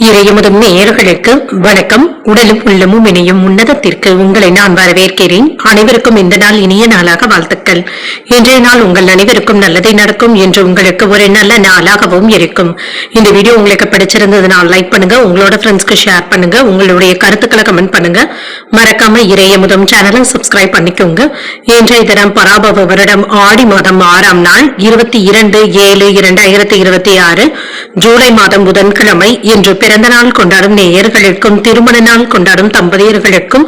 இறையமுதும் நேயர்களுக்கு வணக்கம். உடலும் உள்ளமும் இணையும் உன்னதத்திற்கு உங்களை நான் வரவேற்கிறேன். அனைவருக்கும் இந்த நாள் இனிய நாளாக வாழ்த்துக்கள். இன்றைய நாள் உங்கள் அனைவருக்கும் நல்லதை நடக்கும் என்று உங்களுக்கு ஒரு நல்ல நாளாகவும் இருக்கும். இந்த வீடியோ உங்களுக்கு பிடிச்சிருந்ததுனால் லைக் பண்ணுங்க, உங்களோட ஃப்ரெண்ட்ஸ்க்கு ஷேர் பண்ணுங்க, உங்களுடைய கருத்துக்களை கமெண்ட் பண்ணுங்க. மறக்காம இறையமுதும் சேனலை சப்ஸ்கிரைப் பண்ணிக்கோங்க. இன்றைய தினம் பராபவ வருடம் ஆடி மாதம் 6ஆம் நாள் 22/7/2026 ஜூலை மாதம் புதன்கிழமை. இன்று பிறந்த நாள் கொண்டாடும் நேயர்களுக்கும் திருமண நாள் கொண்டாடும் தம்பதியர்களுக்கும்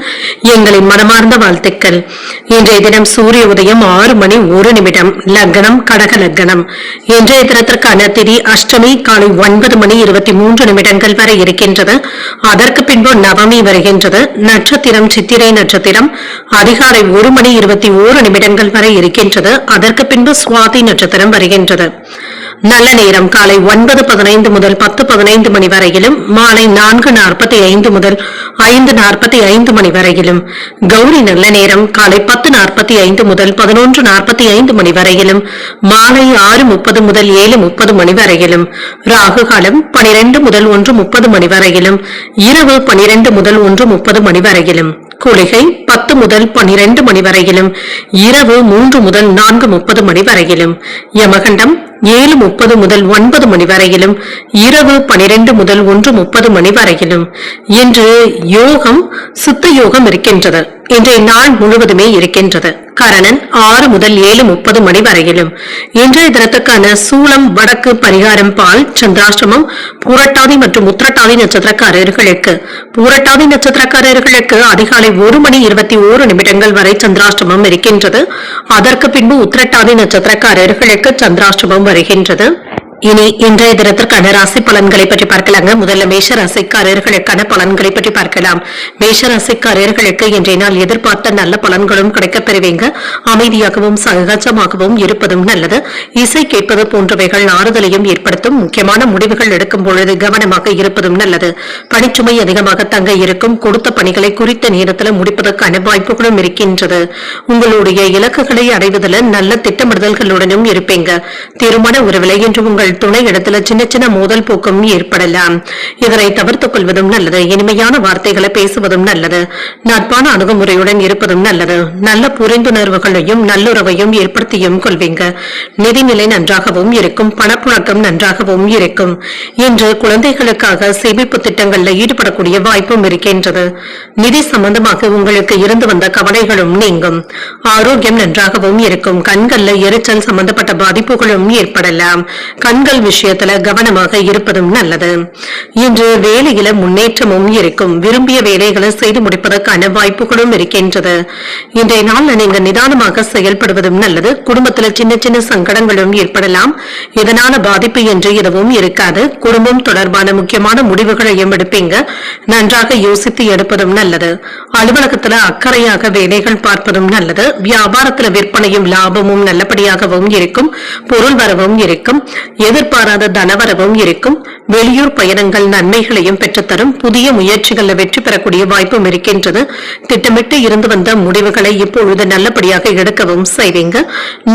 எங்களின் மனமார்ந்த வாழ்த்துக்கள். இன்றைய தினம் சூரிய உதயம் 6:01, லக்னம் கடக லக்னம். இன்றைய தினத்திற்கான திதி அஷ்டமி காலை 9:23 வரை இருக்கின்றது. அதற்கு பின்பு நவமி வருகின்றது. நட்சத்திரம் சித்திரை நட்சத்திரம் அதிகாலை 1:21 வரை இருக்கின்றது. அதற்கு பின்பு சுவாதி நட்சத்திரம் வருகின்றது. நல்ல நேரம் காலை 9:15 முதல் 10:15 மணி வரையிலும், மாலை 4:45 முதல் 5:45 மணி வரையிலும். கௌரி நல்ல நேரம் காலை 10:45 முதல் 11:45 மணி வரையிலும், மாலை 6:30 முதல் 7:30 மணி வரையிலும். ராகு காலம் 12 முதல் 1:30 மணி வரையிலும், இரவு 12 முதல் 1:30 மணி வரையிலும். குளிகை 10 முதல் 12 மணி வரையிலும், இரவு 3 முதல் 4:30 மணி வரையிலும். யமகண்டம் 7:30 முதல் 9 மணி வரையிலும், இரவு 12 முதல் 1:30 மணி வரையிலும். இன்று யோகம் சித்த யோகம் இருக்கின்றது. இன்றைய நாள் முழுவதுமே இருக்கின்றது. கரணன் 6 முதல் 7:30 மணி வரையிலும். இன்றைய தினத்துக்கான சூலம் வடக்கு, பரிகாரம் பால், சந்திராஷ்டமம் பூரட்டாதி மற்றும் உத்திரட்டாதி நட்சத்திரக்காரர்களுக்கு. பூரட்டாதி நட்சத்திரக்காரர்களுக்கு அதிகாலை 1:21 வரை சந்திராஷ்டமம் இருக்கின்றது. அதற்கு பின்பு உத்திரட்டாதி நட்சத்திரக்காரர்களுக்கு சந்திராஷ்டமம் வருகின்றது. இனி இன்றைய தினத்திற்கான ராசி பலன்களை பற்றி பார்க்கலாங்க. முதல்ல மேஷ ராசிக்காரர்களுக்கான பலன்களை பற்றி பார்க்கலாம். மேஷ ராசிக்காரர்களுக்கு இன்றைய நாள் எதிர்பார்த்த நல்ல பலன்களும் கிடைக்கப் பெறுவீங்க. அமைதியாகவும் சகஜமாகவும் இருப்பதும் நல்லது. இசை கேட்பது போன்றவைகள் ஆறுதலையும் ஏற்படுத்தும். முக்கியமான முடிவுகள் எடுக்கும் பொழுது கவனமாக இருப்பதும் நல்லது. பணிச்சுமை அதிகமாக தங்க இருக்கும். கொடுத்த பணிகளை குறித்த நேரத்தில் முடிப்பதற்கான வாய்ப்புகளும் இருக்கின்றது. உங்களுடைய இலக்குகளை அடைவதில் நல்ல திட்டமிடுதல்களுடனும் இருப்பீங்க. திருமண உறவில் இன்று உங்கள் துணை இடத்துல சின்ன சின்ன மோதல் போக்கும் ஏற்படலாம். இதனை தவிர்த்துக் கொள்வதும் நல்லது. இனிமையான வார்த்தைகளை பேசுவதும் நல்லது. நட்பான அணுகுமுறையுடன் இருப்பதும் நல்லது. நல்ல புரிந்துணர்வுகளையும் நல்லுறவையும் ஏற்படுத்தியும் கொள்வீங்க. நிதிநிலை நன்றாகவும் இருக்கும். பணப்புழக்கம் நன்றாகவும் இருக்கும். இன்று குழந்தைகளுக்காக சேமிப்பு திட்டங்களில் ஈடுபடக்கூடிய வாய்ப்பும் இருக்கின்றது. நிதி சம்பந்தமாக உங்களுக்கு இருந்து வந்த கவலைகளும் நீங்கும். ஆரோக்கியம் நன்றாகவும் இருக்கும். கண்கள்ல எரிச்சல் சம்பந்தப்பட்ட பாதிப்புகளும் ஏற்படலாம். கண்கள் விஷயத்துல கவனமாக இருப்பதும் நல்லது. இன்று வேலையில முன்னேற்றமும் இருக்கும். விரும்பிய வேலைகளை செய்து முடிப்பதற்கான வாய்ப்புகளும் இருக்கின்றது. இன்றைய நாள் நீங்க நிதானமாக செயல்படுவதும் நல்லது. குடும்பத்துல சின்ன சின்ன சங்கடங்களும் ஏற்படலாம். இதனால பாதிப்பு என்று எதுவும் இருக்காது. குடும்பம் தொடர்பான முக்கியமான முடிவுகளையும் எடுப்பீங்க. நன்றாக யோசித்து எடுப்பதும் நல்லது. அலுவலகத்துல அக்கறையாக வேலைகள் பார்ப்பதும் நல்லது. வியாபாரத்துல விற்பனையும் லாபமும் நல்லபடியாகவும் இருக்கும். பொருள் வரவும் இருக்கும். எதிர்பாராத தனவரவும் இருக்கும். வெளியூர் பயணங்கள் நன்மைகளையும் பெற்றுத்தரும். புதிய முயற்சிகளில் வெற்றி பெறக்கூடிய வாய்ப்பும் இருக்கின்றது. திட்டமிட்டு இருந்து வந்த முடிவுகளை இப்பொழுது நல்லபடியாக எடுக்கவும் செய்வீங்க.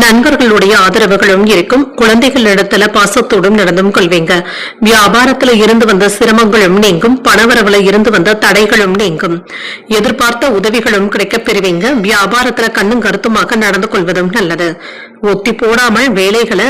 நண்பர்களுடைய ஆதரவுகளும் இருக்கும். குழந்தைகளிடத்துல பாசத்தோடும் நடந்தும் கொள்வீங்க. வியாபாரத்துல இருந்து வந்த சிரமங்களும் நீங்கும். பணவரவுல இருந்து வந்த தடைகளும் நீங்கும். எதிர்பார்த்த உதவிகளும் கிடைக்கப் பெறுவீங்க. வியாபாரத்துல கண்ணும் கருத்துமாக நடந்து கொள்வதும் நல்லது. ஒத்தி போடாமல் வேலைகளை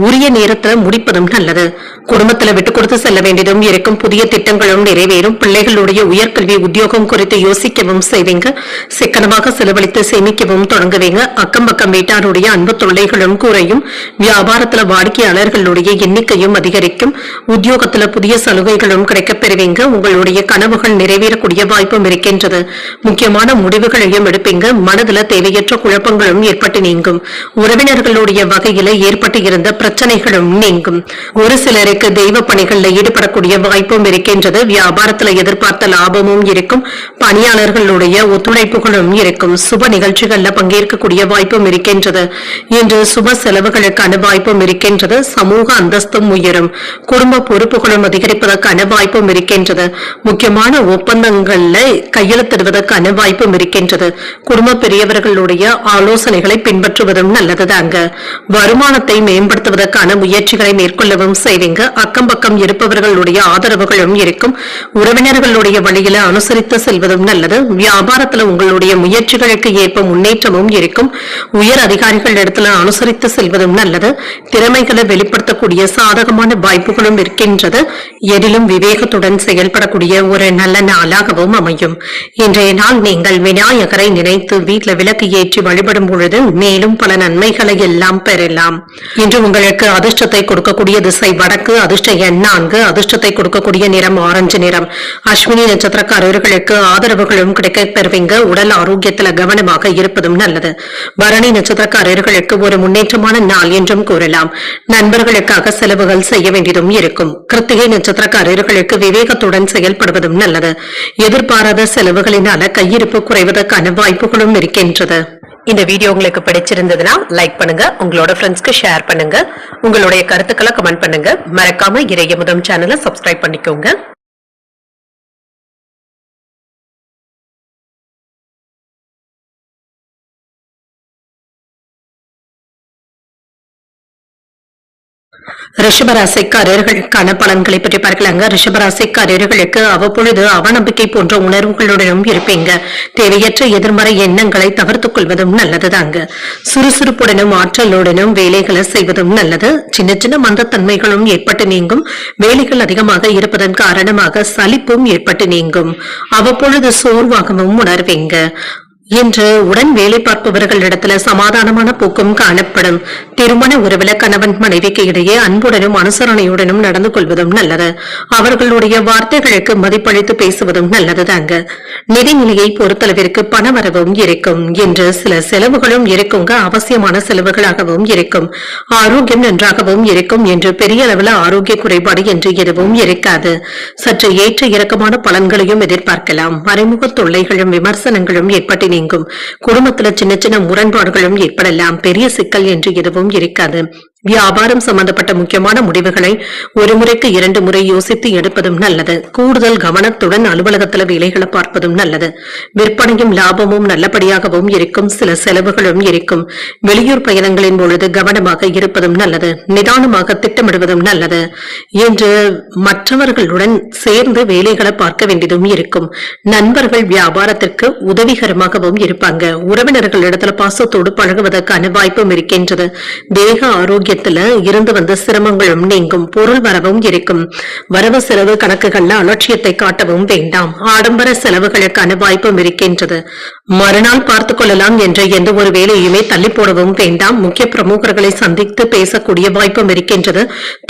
உரிய நேரத்துல முடிப்பதும் நல்லது. குடும்பத்துல விட்டு கொடுத்து செல்ல வேண்டியதும் இருக்கும். புதிய திட்டங்களும் நிறைவேறும். பிள்ளைகளுடைய உயர்கல்வி உத்தியோகம் குறித்து யோசிக்கவும் செய்வீங்க. சிக்கனமாக செலவழித்து சேமிக்கவும் தொடங்குவீங்க. அக்கம் பக்கம் வீட்டாருடைய அன்பு தொல்லைகளும் குறையும். வியாபாரத்துல வாடிக்கையாளர்களுடைய எண்ணிக்கையும் அதிகரிக்கும். உத்தியோகத்துல புதிய சலுகைகளும் கிடைக்கப் பெறுவீங்க. உங்களுடைய கனவுகள் நிறைவேறக்கூடிய வாய்ப்பும் இருக்கின்றது. முக்கியமான முடிவுகளையும் எடுப்பீங்க. மனதுல தேவையற்ற குழப்பங்களும் ஏற்பட்டு நீங்கும். உறவினர்களுடைய வகையில ஏற்பட்டு இருந்த பிரச்சனைகளும் நீங்கும். ஒரு சிலருக்கு தெய்வ பணிகளில் ஈடுபடக்கூடிய வாய்ப்பும் இருக்கின்றது. வியாபாரத்தில் எதிர்பார்த்த லாபமும் இருக்கும். பணியாளர்களுடைய ஒத்துழைப்புகளும் இருக்கும். சுப நிகழ்ச்சிகளில் பங்கேற்கக்கூடிய வாய்ப்பும் இருக்கின்றது. இன்று சுப செலவுகளுக்கான வாய்ப்பும் இருக்கின்றது. சமூக அந்தஸ்தும் உயரும். குடும்ப பொறுப்புகளும் அதிகரிப்பதற்கான வாய்ப்பும் இருக்கின்றது. முக்கியமான ஒப்பந்தங்கள்ல கையெழுத்திடுவதற்கான வாய்ப்பும் இருக்கின்றது. குடும்ப பெரியவர்களுடைய ஆலோசனைகளை பின்பற்றுவதும் நல்லதுதாங்க. தாங்க. வருமானத்தை மேம்படுத்துவதற்கான முயற்சிகளை மேற்கொள்ளவும் செய்வீங்க. அக்கம் பக்கம் இருப்பவர்களுடைய ஆதரவுகளும் இருக்கும். உறவினர்களுடைய வழியில அனுசரித்து செல்வதும் நல்லது. வியாபாரத்துல உங்களுடைய முயற்சிகளுக்கு ஏற்ப முன்னேற்றமும் இருக்கும். உயர் அதிகாரிகள் இடத்துல அனுசரித்து செல்வதும் நல்லது. திறமைகளை வெளிப்படுத்தக்கூடிய சாதகமான வாய்ப்புகளும் இருக்கின்றது. எதிலும் விவேகத்துடன் செயல்படக்கூடிய ஒரு நல்ல நாளாகவும் அமையும். இன்றைய நாள் நீங்கள் விநாயகரை நினைத்து வீட்டில் விளக்கு ஏற்றி வழிபடும் பொழுது மேலும் பல நன்மைகளை எல்லாம் பெறலாம். இன்று உங்களுக்கு அதிர்ஷ்டத்தை கொடுக்கக்கூடிய திசை வடக்கு, அதிர்ஷ்ட எண் 4, அதிர்ஷ்டத்தை கொடுக்கக்கூடிய நிறம் ஆரஞ்சு நிறம். அஸ்வினி நட்சத்திரக்காரர்களுக்கு ஆதரவுகளும் கிடைக்க பெறுவீங்க. உடல் ஆரோக்கியத்தில் கவனமாக இருப்பதும் நல்லது. பரணி நட்சத்திரக்காரர்களுக்கு ஒரு முன்னேற்றமான நாள் என்றும் கூறலாம். நண்பர்களுக்காக செலவுகள் செய்ய வேண்டியதும் இருக்கும். கிருத்திகை நட்சத்திரக்காரர்களுக்கு விவேகத்துடன் செயல்படுவதும் நல்லது. எதிர்பாராத செலவுகளினால கையிருப்பு குறைவதற்கான வாய்ப்புகளும் இருக்கின்றது. இந்த வீடியோ உங்களுக்கு பிடிச்சிருந்ததுன்னா லைக் பண்ணுங்க, உங்களோட ஃப்ரெண்ட்ஸ்க்கு ஷேர் பண்ணுங்க, உங்களுடைய கருத்துக்களை கமெண்ட் பண்ணுங்க. மறக்காம இறையமுதம் சேனலை சப்ஸ்கிரைப் பண்ணிக்கோங்க. ரிஷபராசிக்காரர்களுக்கான பலன்களை பற்றி பார்க்கலாங்க. ரிஷபராசிக்காரர்களுக்கு அவ்வப்பொழுது அவநம்பிக்கை போன்ற உணர்வுகளுடனும் இருப்பீங்க. தேவையற்ற எதிர்மறை எண்ணங்களை தவிர்த்துக் கொள்வதும் நல்லதுதாங்க. சுறுசுறுப்புடனும் ஆற்றலுடனும் வேலைகளை செய்வதும் நல்லது. சின்ன சின்ன மந்தத்தன்மைகளும் ஏற்பட்டு நீங்கும். வேலைகள் அதிகமாக இருப்பதன் காரணமாக சலிப்பும் ஏற்பட்டு நீங்கும். அவ்வப்பொழுது சோர்வாகவும் உணர்வீங்க. இன்று உடன் வேலை பார்ப்பவர்களிடத்துல சமாதானமான போக்கும் காணப்படும். திருமண உறவுல கணவன் மனைவிக்கு இடையே அன்புடனும் அனுசரணையுடனும் நடந்து கொள்வதும் நல்லது. அவர்களுடைய வார்த்தைகளுக்கு மதிப்பளித்து பேசுவதும் நல்லதுதாங்க. நிதிநிலையை பொறுத்தளவிற்கு பணவரவும் இருக்கும். என்று சில செலவுகளும் இருக்குங்க. அவசியமான செலவுகளாகவும் இருக்கும். ஆரோக்கியம் நன்றாகவும் இருக்கும். என்று பெரிய அளவில் ஆரோக்கிய குறைபாடு என்று எதுவும் இருக்காது. சற்று ஏற்ற இறக்கமான பலன்களையும் எதிர்பார்க்கலாம். மறைமுக தொல்லைகளும் விமர்சனங்களும் ஏற்பட்டு நீங்கும். குடும்பத்துல சின்ன சின்ன முரண்பாடுகளும் ஏற்படலாம். பெரிய சிக்கல் என்று எதுவும் இருக்காது. வியாபாரம் சம்பந்தப்பட்ட முக்கியமான முடிவுகளை ஒரு முறைக்கு 2 முறை யோசித்து எடுப்பதும் நல்லது. கூடுதல் கவனத்துடன் அலுவலகத்துல வேலைகளை பார்ப்பதும் நல்லது. விற்பனையும் லாபமும் நல்லபடியாகவும் இருக்கும். சில செலவுகளும் இருக்கும். வெளியூர் பயணங்களின் பொழுது கவனமாக இருப்பதும் நல்லது. நிதானமாக திட்டமிடுவதும் நல்லது. என்று மற்றவர்களுடன் சேர்ந்து வேலைகளை பார்க்க வேண்டியதும் இருக்கும். நண்பர்கள் வியாபாரத்திற்கு உதவிகரமாகவும் இருப்பாங்க. உறவினர்களிடத்துல பாசத்தோடு பழகுவதற்கான வாய்ப்பும் இருக்கின்றது. தேக ஆரோக்கிய இருந்து வந்த சிரமங்களும் நீங்கும். பொருள் வரவும் இருக்கும். வரவு செலவு கணக்குகள்ல அலட்சியத்தை காட்டவும் வேண்டாம். ஆடம்பர செலவுகளுக்கான வாய்ப்பும் இருக்கின்றது. மறுநாள் பார்த்துக் கொள்ளலாம் என்ற எந்த ஒரு வேலையுமே தள்ளி போடவும் வேண்டாம். முக்கிய பிரமுகர்களை சந்தித்து பேசக்கூடிய வாய்ப்பும் இருக்கின்றது.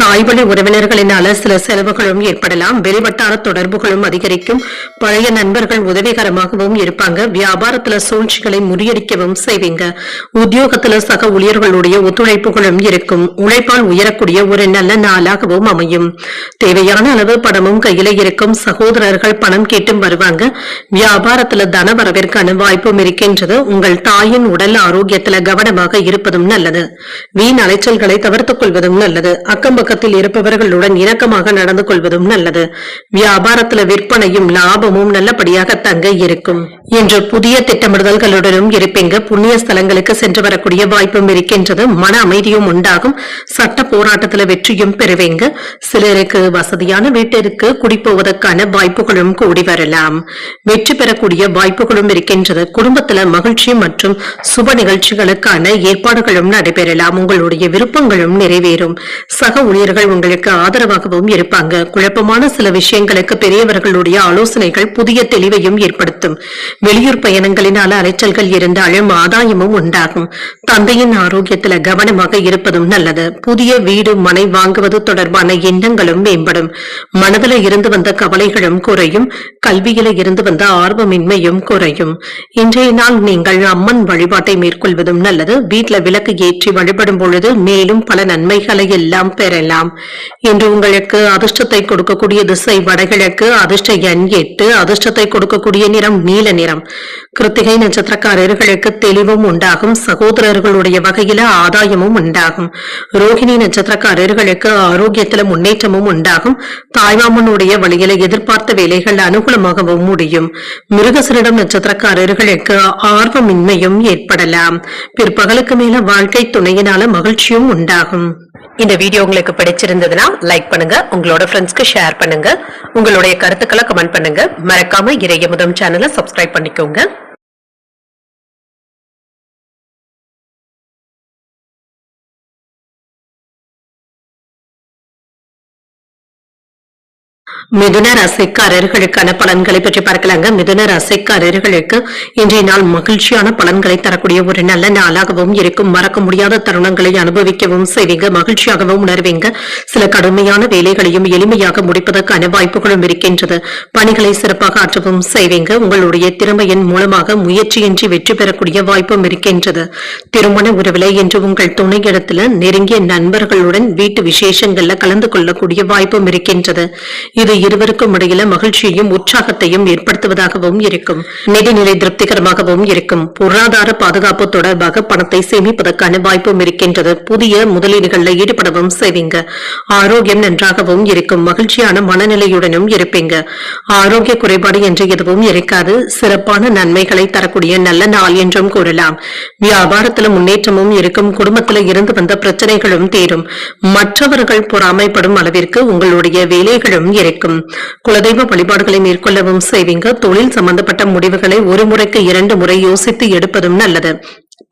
தாய்வழி உறவினர்களினால சில செலவுகளும் ஏற்படலாம். வெளிவட்டார தொடர்புகளும் அதிகரிக்கும். பழைய நண்பர்கள் உதவிகரமாகவும் இருப்பாங்க. வியாபாரத்துல சூழ்ச்சிகளை முறியடிக்கவும் செய்வீங்க. உத்தியோகத்துல சக ஊழியர்களுடைய ஒத்துழைப்புகளும் இருக்கும். உழைப்பால் உயரக்கூடிய ஒரு நல்ல நாளாகவும் அமையும். தேவையான அளவு பணமும் கையில இருக்கும். சகோதரர்கள் பணம் கேட்டும் வருவாங்க. வியாபாரத்துல தன வரவிற்கான வாய்ப்பும் இருக்கின்றது. உங்கள் தாயின் உடல் ஆரோக்கியத்துல கவனமாக இருப்பதும் நல்லது. வீண் அலைச்சல்களை தவிர்த்துக் கொள்வதும் நல்லது. அக்கம் பக்கத்தில் இருப்பவர்களுடன் இணக்கமாக நடந்து கொள்வதும் நல்லது. வியாபாரத்துல விற்பனையும் லாபமும் நல்லபடியாக தங்க இருக்கும். இன்று புதிய திட்டமிடுதல்களுடனும் இருப்பீங்க. புண்ணிய ஸ்தலங்களுக்கு சென்று வரக்கூடிய வாய்ப்பும் இருக்கின்றது. மன அமைதியும் உண்டாகும். சட்ட போராட்டத்துல வெற்றியும் பெறுவீங்க. சிலருக்கு வசதியான வீட்டிற்கு குடிப்போவதற்கான வாய்ப்புகளும் கூடி வரலாம். வெற்றி பெறக்கூடிய வாய்ப்புகளும் இருக்கின்றது. குடும்பத்துல மகிழ்ச்சி மற்றும் சுப நிகழ்ச்சிகளுக்கான ஏற்பாடுகளும் நடைபெறலாம். உங்களுடைய விருப்பங்களும் நிறைவேறும். சக ஊழியர்கள் உங்களுக்கு ஆதரவாகவும் இருப்பாங்க. குழப்பமான சில விஷயங்களுக்கு பெரியவர்களுடைய ஆலோசனைகள் புதிய தெளிவையும் ஏற்படுத்தும். வெளியூர் பயணங்களினால அலைச்சல்கள் இருந்தாலும் ஆதாயமும் உண்டாகும். தந்தையின் ஆரோக்கியத்துல கவனமாக இருப்பதும் நல்லது. புதிய வீடு மனை வாங்குவது தொடர்பான எண்ணங்களும் மேம்படும். மனதில இருந்து வந்த கவலைகளும் குறையும். கல்வியில இருந்து வந்த ஆர்வமின்மையும் குறையும். இன்றைய நாள் நீங்கள் அம்மன் வழிபாட்டை மேற்கொள்வதும் நல்லது. வீட்டில் விளக்கு ஏற்றி வழிபடும் பொழுது மேலும் பல நன்மைகளை எல்லாம் பெறலாம். இன்று உங்களுக்கு அதிர்ஷ்டத்தை கொடுக்கக்கூடிய திசை வடகிழக்கு, அதிர்ஷ்ட எண் 8, அதிர்ஷ்டத்தை கொடுக்கக்கூடிய நிறம் நீல நிறம். கிருத்திகை நட்சத்திரக்காரர்களுக்கு தெளிவும் உண்டாகும். சகோதரர்களுடைய வகையில ஆதாயமும் உண்டாகும். ரோகிணி நட்சத்திரக்காரர்களுக்கு ஆரோக்கியத்துல முன்னேற்றமும் உண்டாகும். தாய்மாமனுடைய வழியில எதிர்பார்த்த வேலைகள் அனுகூலமாகவும் முடியும். மிருகசரிடம் நட்சத்திரக்காரர்கள் நட்சத்திரக்காரர்களுக்கு ஆர்வமின்மையும் ஏற்படலாம். பிற்பகலுக்கு மேல வாழ்க்கை துணையினால மகிழ்ச்சியும் உண்டாகும். இந்த வீடியோ உங்களுக்கு பிடிச்சிருந்ததுன்னா லைக் பண்ணுங்க, உங்களோட ஃப்ரெண்ட்ஸ்க்கு ஷேர் பண்ணுங்க, உங்களுடைய கருத்துக்களை கமெண்ட் பண்ணுங்க. மறக்காம இறையமுதம் சேனலை சப்ஸ்கிரைப் பண்ணிக்கோங்க. மிதுன ராசிக்காரர்களுக்கான பலன்களை பற்றி பார்க்கலாங்க. மிதுன ராசிக்காரர்களுக்கு இன்றைய நாள் மகிழ்ச்சியான பலன்களை தரக்கூடிய ஒரு நல்ல நாளாகவும் இருக்கும். மறக்க முடியாத தருணங்களை அனுபவிக்கவும் செய்வீங்க, மகிழ்ச்சியாகவும் உணர்வீங்க. சில கடுமையான வேலைகளையும் எளிமையாக முடிப்பதற்கான வாய்ப்புகளும் இருக்கின்றது. பணிகளை சிறப்பாக ஆற்றவும் செய்வீங்க. உங்களுடைய திறமையின் மூலமாக முயற்சியின்றி வெற்றி பெறக்கூடிய வாய்ப்பும் இருக்கின்றது. திருமண உறவிலை என்று உங்கள் துணையிடத்துல நெருங்கிய நண்பர்களுடன் வீட்டு விசேஷங்கள்ல கலந்து கொள்ளக்கூடிய வாய்ப்பும் இருக்கின்றது. இது இருவருக்கும் இடையில மகிழ்ச்சியையும் உற்சாகத்தையும் ஏற்படுத்துவதாகவும் இருக்கும். நிதிநிலை திருப்திகரமாகவும் இருக்கும். பொருளாதார பாதுகாப்பு தொடர்பாக பணத்தை சேமிப்பதற்கான வாய்ப்பும் இருக்கின்றது. புதிய முதலீடுகளில் ஈடுபடவும் செய்வீங்க. ஆரோக்கியம் நன்றாகவும் இருக்கும். மகிழ்ச்சியான மனநிலையுடனும் இருப்பீங்க. ஆரோக்கிய குறைபாடு என்று எதுவும் இருக்காது. சிறப்பான நன்மைகளை தரக்கூடிய நல்ல நாள் என்றும் கூறலாம். வியாபாரத்துல முன்னேற்றமும் இருக்கும். குடும்பத்துல இருந்து வந்த பிரச்சனைகளும் தீரும். மற்றவர்கள் பொறாமைப்படும் அளவிற்கு உங்களுடைய வேலைகளும் இருக்கும். குலதெய்வ வழிபாடுகளை மேற்கொள்ளவும் செய்வீங்க. தொழில் சம்பந்தப்பட்ட முடிவுகளை ஒரு முறைக்கு 2 முறை யோசித்து எடுப்பதும் நல்லது.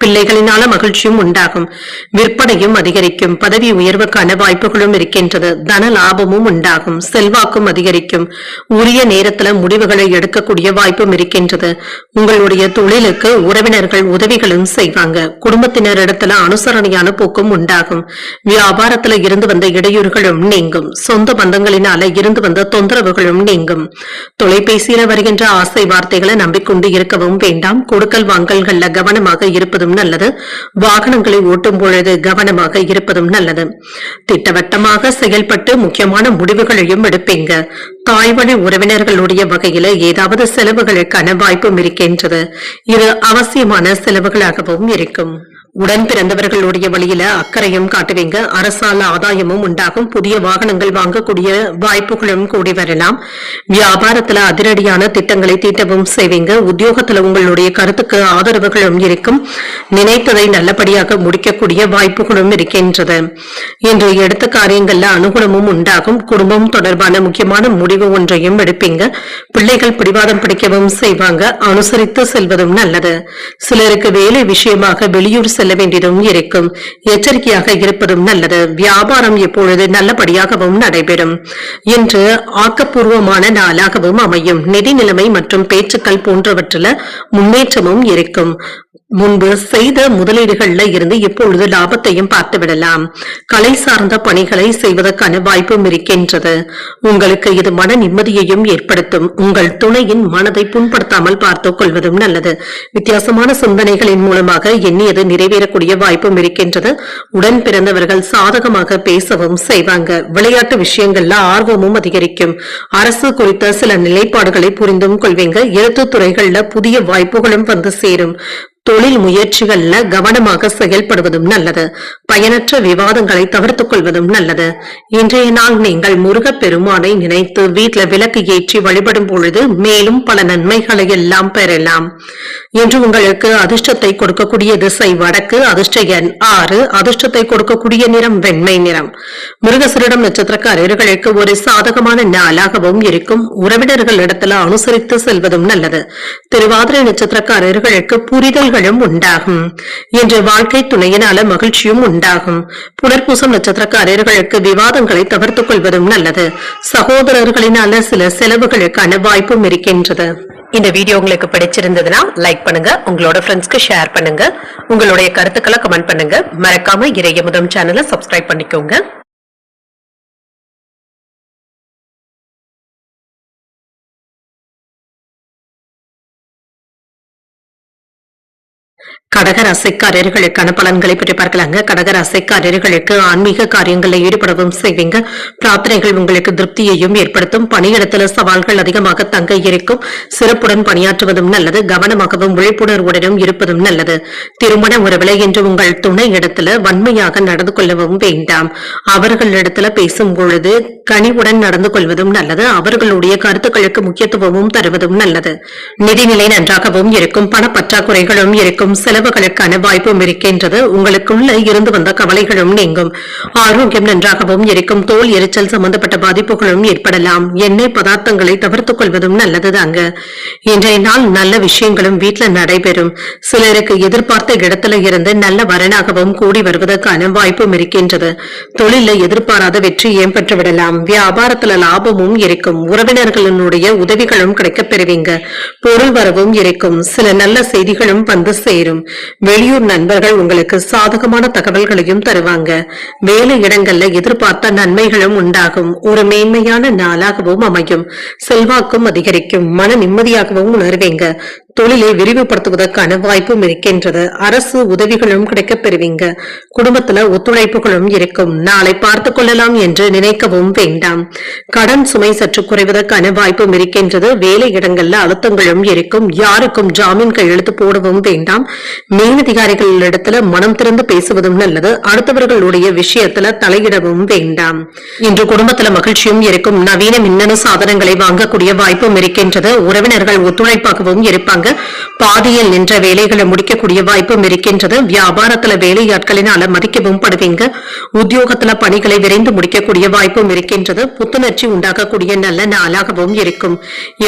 பிள்ளைகளினால மகிழ்ச்சியும் உண்டாகும். விற்பனையும் அதிகரிக்கும். பதவி உயர்வுக்கான வாய்ப்புகளும் இருக்கின்றது. தன லாபமும் உண்டாகும். செல்வாக்கும் அதிகரிக்கும். உரிய நேரத்துல முடிவுகளை எடுக்கக்கூடிய வாய்ப்பும் இருக்கின்றது. உங்களுடைய தொழிலுக்கு உறவினர்கள் உதவிகளும் செய்வாங்க. குடும்பத்தினரிடத்துல அனுசரணையான போக்கும் உண்டாகும். வியாபாரத்துல இருந்து வந்த இடையூறுகளும் நீங்கும். சொந்த பந்தங்களினால இருந்து வந்த தொந்தரவுகளும் நீங்கும். தொலைபேசியில வருகின்ற ஆசை வார்த்தைகளை நம்பிக்கொண்டு இருக்கவும் வேண்டாம். கொடுக்கல் வாங்கல்கள்ல கவனமாக இருப்பதும் நல்லது. வாகனங்களை ஓட்டும் பொழுது கவனமாக இருப்பதும் நல்லது. திட்டவட்டமாக செயல்பட்டு முக்கியமான முடிவுகளையும் எடுப்பீங்க. தாய்வழி உறவினர்களுடைய வகையில ஏதாவது செலவுகளுக்கான வாய்ப்பும் இருக்கின்றது. இது அவசியமான செலவுகளாகவும் இருக்கும். உடன் பிறந்தவர்களுடைய வழியில அக்கறையும் காட்டுவீங்க. அரசால ஆதாயமும் உண்டாகும். புதிய வாகனங்கள் வாங்கக்கூடிய வாய்ப்புகளும் கூடி வரலாம். வியாபாரத்துல அதிரடியான திட்டங்களை தீட்டவும் செய்வீங்க. உத்தியோகத்துல உங்களுடைய கருத்துக்கு ஆதரவுகளும் இருக்கும். நினைத்ததை நல்லபடியாக முடிக்கக்கூடிய வாய்ப்புகளும் இருக்கின்றது. இன்று எடுத்த காரியங்கள்ல அனுகூலமும் உண்டாகும். குடும்பம் தொடர்பான முக்கியமான முடிவு ஒன்றையும் எடுப்பீங்க. பிள்ளைகள் பிடிவாதம் பிடிக்கவும் செய்வாங்க. அனுசரித்து செல்வதும் நல்லது. சிலருக்கு வேலை விஷயமாக வெளியூர் செல்ல வேண்டியதும் இருக்கும். எச்சரிக்கையாக இருப்பதும் நல்லது. வியாபாரம் எப்பொழுது நல்லபடியாகவும் நடைபெறும். இன்று ஆக்கப்பூர்வமான நாளாகவும் அமையும். நிதி நிலைமை மற்றும் பேச்சுக்கள் போன்றவற்றில் முன்னேற்றமும் இருக்கும். முன்பு செய்த முதலீடுகள்ல இருந்து இப்பொழுது லாபத்தையும் பார்த்து விடலாம். கலை சார்ந்த பணிகளை செய்வதற்கான வாய்ப்பும் இருக்கின்றது. உங்களுக்கு இது மன நிம்மதியையும் ஏற்படுத்தும். உங்கள் துணையின் மனதை புண்படுத்தாமல் பார்த்துக் கொள்வதும் நல்லது. வித்தியாசமான சிந்தனைகளின் மூலமாக எண்ணியது நிறைவேறக்கூடிய வாய்ப்பும் இருக்கின்றது. உடன் பிறந்தவர்கள் சாதகமாக பேசவும் செய்வாங்க. விளையாட்டு விஷயங்கள்ல ஆர்வமும் அதிகரிக்கும். அரசு குறித்த சில நிலைப்பாடுகளை புரிந்தும் கொள்வீங்க. எழுத்துத் துறைகள்ல புதிய வாய்ப்புகளும் வந்து சேரும். தொழில் முயற்சிகள்ல கவனமாக செயல்படுவதும் நல்லது. பயனற்ற விவாதங்களை தவிர்த்துக் கொள்வதும் நல்லது. இன்றைய நாள் நீங்கள் முருகப் பெருமானை நினைத்து வீட்டுல விளக்கு ஏற்றி வழிபடும் பொழுது மேலும் பல நன்மைகளை எல்லாம் பெறலாம். இன்று உங்களுக்கு அதிர்ஷ்டத்தை கொடுக்கக்கூடிய திசை வடக்கு. அதிர்ஷ்ட எண் 6. அதிர்ஷ்டத்தை கொடுக்கக்கூடிய நிறம் வெண்மை நிறம். மிருகசீரிடம் நட்சத்திரக்காரர்களுக்கு ஒரு சாதகமான நாளாகவும் இருக்கும். உறவினர்கள் இடத்துல அனுசரித்து செல்வதும் நல்லது. திருவாதிரை நட்சத்திரக்காரர்களுக்கு புரிதல்களும் உண்டாகும். இன்று வாழ்க்கை துணையினால மகிழ்ச்சியும் உண்டாகும். புனர்பூசம் நட்சத்திரக்காரர்களுக்கு விவாதங்களை தவிர்த்துக் கொள்வதும் நல்லது. சகோதரர்களினால சில செலவுகளுக்கான வாய்ப்பும் இருக்கின்றது. இந்த வீடியோ உங்களுக்கு பிடிச்சிருந்ததுன்னா லைக் பண்ணுங்க, உங்களோட ஃப்ரெண்ட்ஸ்க்கு ஷேர் பண்ணுங்க, உங்களுடைய கருத்துக்களை கமெண்ட் பண்ணுங்க. மறக்காம இறையமுதம் சேனலை சப்ஸ்கிரைப் பண்ணிக்கோங்க. கடகராசிக்காரர்களுக்கான பலன்களை பற்றி பார்க்கலாங்க. கடகராசிக்காரர்களுக்கு ஆன்மீக காரியங்களில் ஈடுபடவும் செய்வீங்க. பிரார்த்தனைகள் உங்களுக்கு திருப்தியையும் ஏற்படுத்தும். பணியிடத்துல சவால்கள் அதிகமாக தங்க இருக்கும். சிறப்புடன் பணியாற்றுவதும் நல்லது. கவனமாகவும் விழிப்புணர்வுடனும் இருப்பதும் நல்லது. திருமண உறவில என்று உங்கள் துணை இடத்துல வன்மையாக நடந்து கொள்ளவும் வேண்டாம். அவர்களிடத்துல பேசும் பொழுது கனிவுடன் நடந்து கொள்வதும் நல்லது. அவர்களுடைய கருத்துக்களுக்கு முக்கியத்துவமும் தருவதும் நல்லது. நிதிநிலை நன்றாகவும் இருக்கும். பணப்பற்றாக்குறைகளும் இருக்கும். செலவுகளுக்கான வாய்ப்பும் இருக்கின்றது. உங்களுக்குள்ள இருந்து வந்த கவலைகளும் நீங்கும். ஆரோக்கியம் நன்றாகவும் இருக்கும். தோல் எரிச்சல் சம்பந்தப்பட்ட பாதிப்புகளும் ஏற்படலாம். எண்ணெய் பதார்த்தங்களை தவிர்த்துக் கொள்வதும் நல்லதுதாங்க. இன்றைய நாள் நல்ல விஷயங்களும் வீட்டில் நடைபெறும். சிலருக்கு எதிர்பார்த்த இடத்துல இருந்து நல்ல வரனாகவும் கூடி வருவதற்கான வாய்ப்பும் இருக்கின்றது. தொழில எதிர்பாராத வெற்றியும் பெற்றுவிடலாம். வியாபாரத்துல லாபமும் இருக்கும். உறவினர்களுடைய உதவிகளும் கிடைக்கப் பெறுவீங்க. பொருள் வரவும் இருக்கும். சில நல்ல செய்திகளும் வந்து சேரும். வெளியூர் நண்பர்கள் உங்களுக்கு சாதகமான தகவல்களையும் தருவாங்க. வேலை இடங்கள்ல எதிர்பார்த்த நன்மைகளும் உண்டாகும். ஒரு மேன்மையான நாளாகவும் அமையும். செல்வாக்கும் அதிகரிக்கும். மன நிம்மதியாகவும் உணர்வீங்க. தொழிலை விரிவுபடுத்துவதற்கான வாய்ப்பும் இருக்கின்றது. அரசு உதவிகளும் கிடைக்கப் பெறுவீங்க. குடும்பத்துல ஒத்துழைப்புகளும் இருக்கும். நாளை பார்த்துக் கொள்ளலாம் என்று நினைக்கவும் வேண்டாம். கடன் சுமை சற்று குறைவதற்கான வாய்ப்பும் இருக்கின்றது. வேலை இடங்கள்ல அழுத்தங்களும் இருக்கும். யாருக்கும் ஜாமீன் கையெழுத்து போடவும் வேண்டாம். மேலதிகாரிகளிடத்துல மனம் திறந்து பேசுவதும் நல்லது. அடுத்தவர்களுடைய விஷயத்துல தலையிடவும் வேண்டாம். இன்று குடும்பத்துல மகிழ்ச்சியும் இருக்கும். நவீன மின்னணு சாதனங்களை வாங்கக்கூடிய வாய்ப்பும் இருக்கின்றது. உறவினர்கள் ஒத்துழைப்பாகவும் இருப்பாங்க. பாதியில் நின்ற வேலைகளை முடிக்கக்கூடிய வாய்ப்பும் இருக்கின்றது. வியாபாரத்துல வேலையாட்களினால மதிக்கவும் படுவீங்க. உத்தியோகத்துல பணிகளை விரைந்து முடிக்கக்கூடிய வாய்ப்பும் இருக்கின்றது. புத்துணர்ச்சி உண்டாக்கக்கூடிய நல்ல நாளாகவும் இருக்கும்.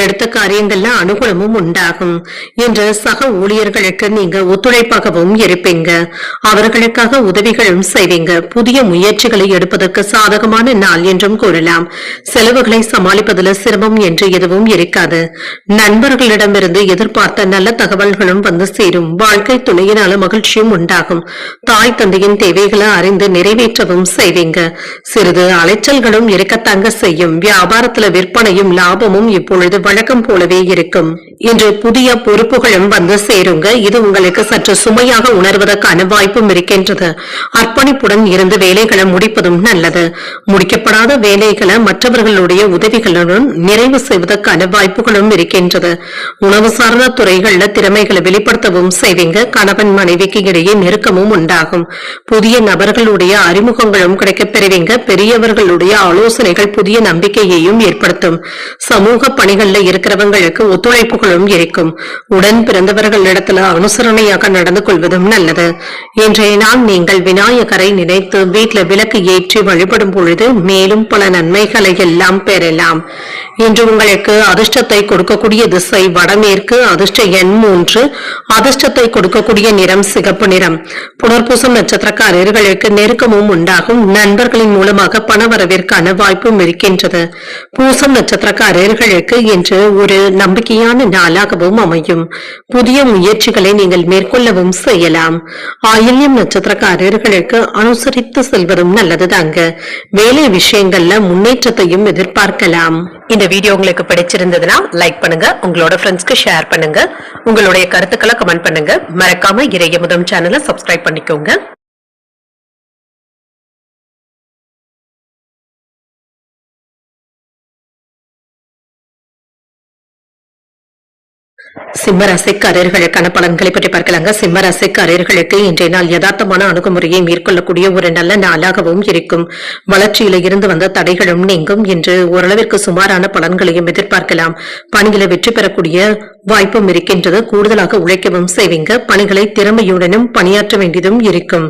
எடுத்த காரியங்கள்ல அனுகூலமும் உண்டாகும். என்று சக ஊழியர்களுக்கு நீங்க ஒத்துழைப்பாகவும் இருப்பீங்க. அவர்களுக்காக உதவிகளும் செய்வீங்க. புதிய முயற்சிகளை எடுப்பதற்கு சாதகமான நாள் என்றும் கூறலாம். செலவுகளை சமாளிப்பதில் சிரமம் என்று எதுவும் இருக்காது. நண்பர்களிடமிருந்து எதிர்பார்த்த நல்ல தகவல்களும் வந்து சேரும். வாழ்க்கை துணையினால மகிழ்ச்சியும் உண்டாகும். தாய் தந்தையின் தேவைகளை அறிந்து நிறைவேற்றவும் செய்வீங்க. சிறிது அலைச்சல்களும் இருக்கத்தாங்க செய்யும். வியாபாரத்துல விற்பனையும் லாபமும் இப்பொழுது வழக்கம் போலவே இருக்கும். இன்று புதிய பொறுப்புகளும் வந்து சேருங்க. இது உங்களுக்கு சற்று சுமையாக உணர்வதற்கான வாய்ப்பும் இருக்கின்றது. அர்ப்பணிப்புடன் இருந்து வேலைகளை முடிப்பதும் நல்லது. முடிக்கப்படாத வேலைகளை மற்றவர்களுடைய உதவிகளுடன் நிறைவு செய்வதற்கான வாய்ப்புகளும் இருக்கின்றது. உணவு சார்ந்த துறைகள்ல திறமைகளை வெளிப்படுத்தவும் செய்வீங்க. கணவன் மனைவிக்கு இடையே நெருக்கமும் உண்டாகும். புதிய நபர்களுடைய அறிமுகங்களும் கிடைக்கப் பெறுவீங்க. பெரியவர்களுடைய ஆலோசனைகள் புதிய நம்பிக்கையையும் ஏற்படுத்தும். சமூக பணிகள்ல இருக்கிறவங்களுக்கு ஒத்துழைப்புகளும் இருக்கும். உடன் பிறந்தவர்களிடத்துல அனுசரணையாக நடந்து கொள்வதும் நல்லது. இன்றைய நாள் நீங்கள் விநாயகரை நினைத்து வீட்டுல விளக்கு ஏற்றி வழிபடும் பொழுது மேலும் பல நன்மைகளை எல்லாம் பெறலாம். இன்று உங்களுக்கு அதிர்ஷ்டத்தை கொடுக்கக்கூடிய திசை வடமேற்கு. அதிர்ஷ்ட எண் 3. அதிர்ஷ்டத்தை கொடுக்கக்கூடிய நிறம் சிகப்பு நிறம். புனர்பூசம் நட்சத்திரக்காரர்களுக்கு நெருக்கமும் உண்டாகும். நண்பர்களின் மூலமாக பணவரவிற்கான வாய்ப்பும் இருக்கின்றது. பூசம் நட்சத்திரக்காரர்களுக்கு இன்று ஒரு நம்பிக்கையான நாளாகவும் அமையும். புதிய முயற்சிகளை நீங்கள் மேற்கொள்ளவும் செய்யலாம். ஆயில்யம் நட்சத்திரக்காரர்களுக்கு அனுசரித்து செல்வதும் நல்லதுதாங்க. வேலை விஷயங்கள்ல முன்னேற்றத்தையும் எதிர்பார்க்கலாம். இந்த வீடியோ உங்களுக்கு பிடிச்சிருந்ததுன்னா லைக் பண்ணுங்க. உங்களோட ஃப்ரெண்ட்ஸ்க்கு ஷேர் பண்ணுங்க. உங்களுடைய கருத்துக்களை கமெண்ட் பண்ணுங்க. மறக்காம இறையமுதம் சேனலை சப்ஸ்கிரைப் பண்ணிக்கோங்க. சிம்மராசிக்காரர்களுக்கான பலன்களை பற்றி பார்க்கலாங்க. சிம்மராசிக்காரர்களுக்கு இன்றைய நாள் யதார்த்தமான அணுகுமுறையை மேற்கொள்ளக்கூடிய ஒரு நல்ல நாளாகவும் இருக்கும். வளர்ச்சியில இருந்து வந்த தடைகளும் நீங்கும். இன்று ஓரளவிற்கு சுமாரான பலன்களையும் எதிர்பார்க்கலாம். பணிகளை வெற்றி பெறக்கூடிய வாய்ப்பும் இருக்கின்றது. கூடுதலாக உழைக்கவும் செய்வீங்க. பணிகளை திறமையுடனும் பணியாற்ற வேண்டியதும் இருக்கும்.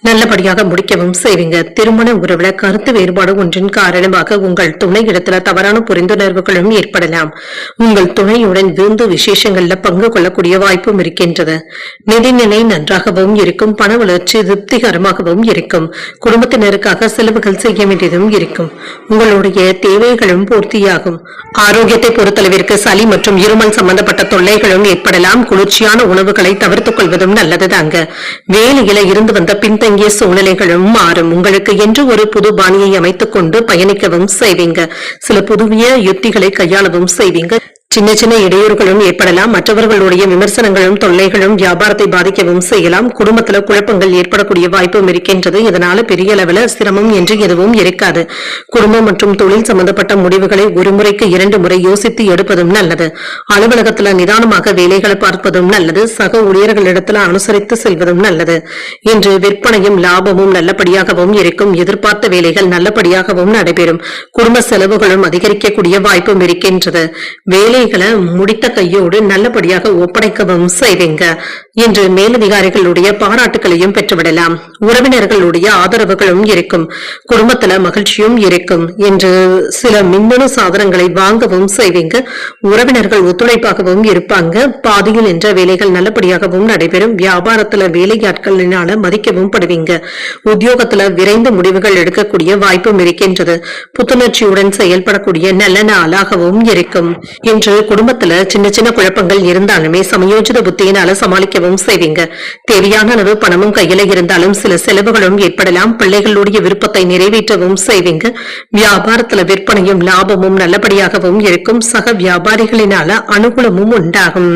நல்லபடியாக முடிக்கவும் செய்வீங்க. திருமண உறவுல கருத்து வேறுபாடு ஒன்றின் காரணமாக உங்கள் துணை இடத்துல தவறான புரிந்துணர்வுகளும் ஏற்படலாம். உங்கள் துணையுடன் விருந்து விசேஷங்கள்ல பங்கு கொள்ளக்கூடிய வாய்ப்பும் இருக்கின்றது. நிதிநிலை நன்றாகவும் இருக்கும். பண வளர்ச்சி திருப்திகரமாகவும் இருக்கும். குடும்பத்தினருக்காக செலவுகள் செய்ய வேண்டியதும் இருக்கும். உங்களுடைய தேவைகளும் பூர்த்தியாகும். ஆரோக்கியத்தை பொறுத்தளவிற்கு சளி மற்றும் இருமல் சம்பந்தப்பட்ட தொல்லைகளும் ஏற்படலாம். குளிர்ச்சியான உணவுகளை தவிர்த்துக் கொள்வதும் நல்லதுதாங்க. வேலையில இருந்து வந்த பின்தங்கிய சூழ்நிலைகளும் மாறும். உங்களுக்கு என்று ஒரு புது பாணியை அமைத்துக் கொண்டு பயணிக்கவும் செய்வீங்க. சில புதிய யுத்திகளை கையாளவும் செய்வீங்க. சின்ன சின்ன இடையூறுகளும் ஏற்படலாம். மற்றவர்களுடைய விமர்சனங்களும் தொல்லைகளும் வியாபாரத்தை பாதிக்கவும் செய்யலாம். குடும்பத்துல குழப்பங்கள் ஏற்படக்கூடிய வாய்ப்பும் இருக்கின்றது. இதனால பெரிய அளவில் சிரமம் என்று எதுவும் இருக்காது. குடும்பம் மற்றும் தொழில் சம்பந்தப்பட்ட முடிவுகளை ஒரு முறைக்கு 2 முறை யோசித்து எடுப்பதும் நல்லது. அலுவலகத்துல நிதானமாக வேலைகளை பார்ப்பதும் நல்லது. சக ஊழியர்களிடத்துல அனுசரித்து செல்வதும் நல்லது. இன்று விற்பனையும் லாபமும் நல்லபடியாகவும் இருக்கும். எதிர்பார்த்த வேலைகள் நல்லபடியாகவும் நடைபெறும். குடும்ப செலவுகளும் அதிகரிக்கக்கூடிய வாய்ப்பும் இருக்கின்றது. வேலைகளை முடித்த கையோடு நல்லபடியாக ஒப்படைக்கவும் செய்வீங்க. இன்று மேலதிகாரிகளுடைய பாராட்டுகளையும் பெற்றுவிடலாம். உறவினர்களுடைய ஆதரவுகளும் இருக்கும். குடும்பத்துல மகிழ்ச்சியும் இருக்கும். இன்று சில மின்னணு சாதனங்களை வாங்கவும் செய்வீங்க. உறவினர்கள் ஒத்துழைப்பாகவும் இருப்பாங்க. பாதியில் என்ற வேலைகள் நல்லபடியாகவும் நடைபெறும். வியாபாரத்துல வேலையாட்களினால மதிக்கவும் படுவீங்க. உத்தியோகத்துல விரைந்து முடிவுகள் எடுக்கக்கூடிய வாய்ப்பும் இருக்கின்றது. புத்துணர்ச்சியுடன் செயல்படக்கூடிய நல்ல நாளாகவும் இருக்கும். இன்று குடும்பத்துல சின்ன சின்ன குழப்பங்கள் இருந்தாலுமே சமயோஜித புத்தியினால சமாளிக்கவும் செய்வீங்க. தேவையான அளவு பணமும் கையில இருந்தாலும் சில செலவுகளும் ஏற்படலாம். பிள்ளைகளுடைய விருப்பத்தை நிறைவேற்றவும் செய்வீங்க. வியாபாரத்துல விற்பனையும் லாபமும் நல்லபடியாகவும் இருக்கும். சக வியாபாரிகளினால அனுகூலமும் உண்டாகும்.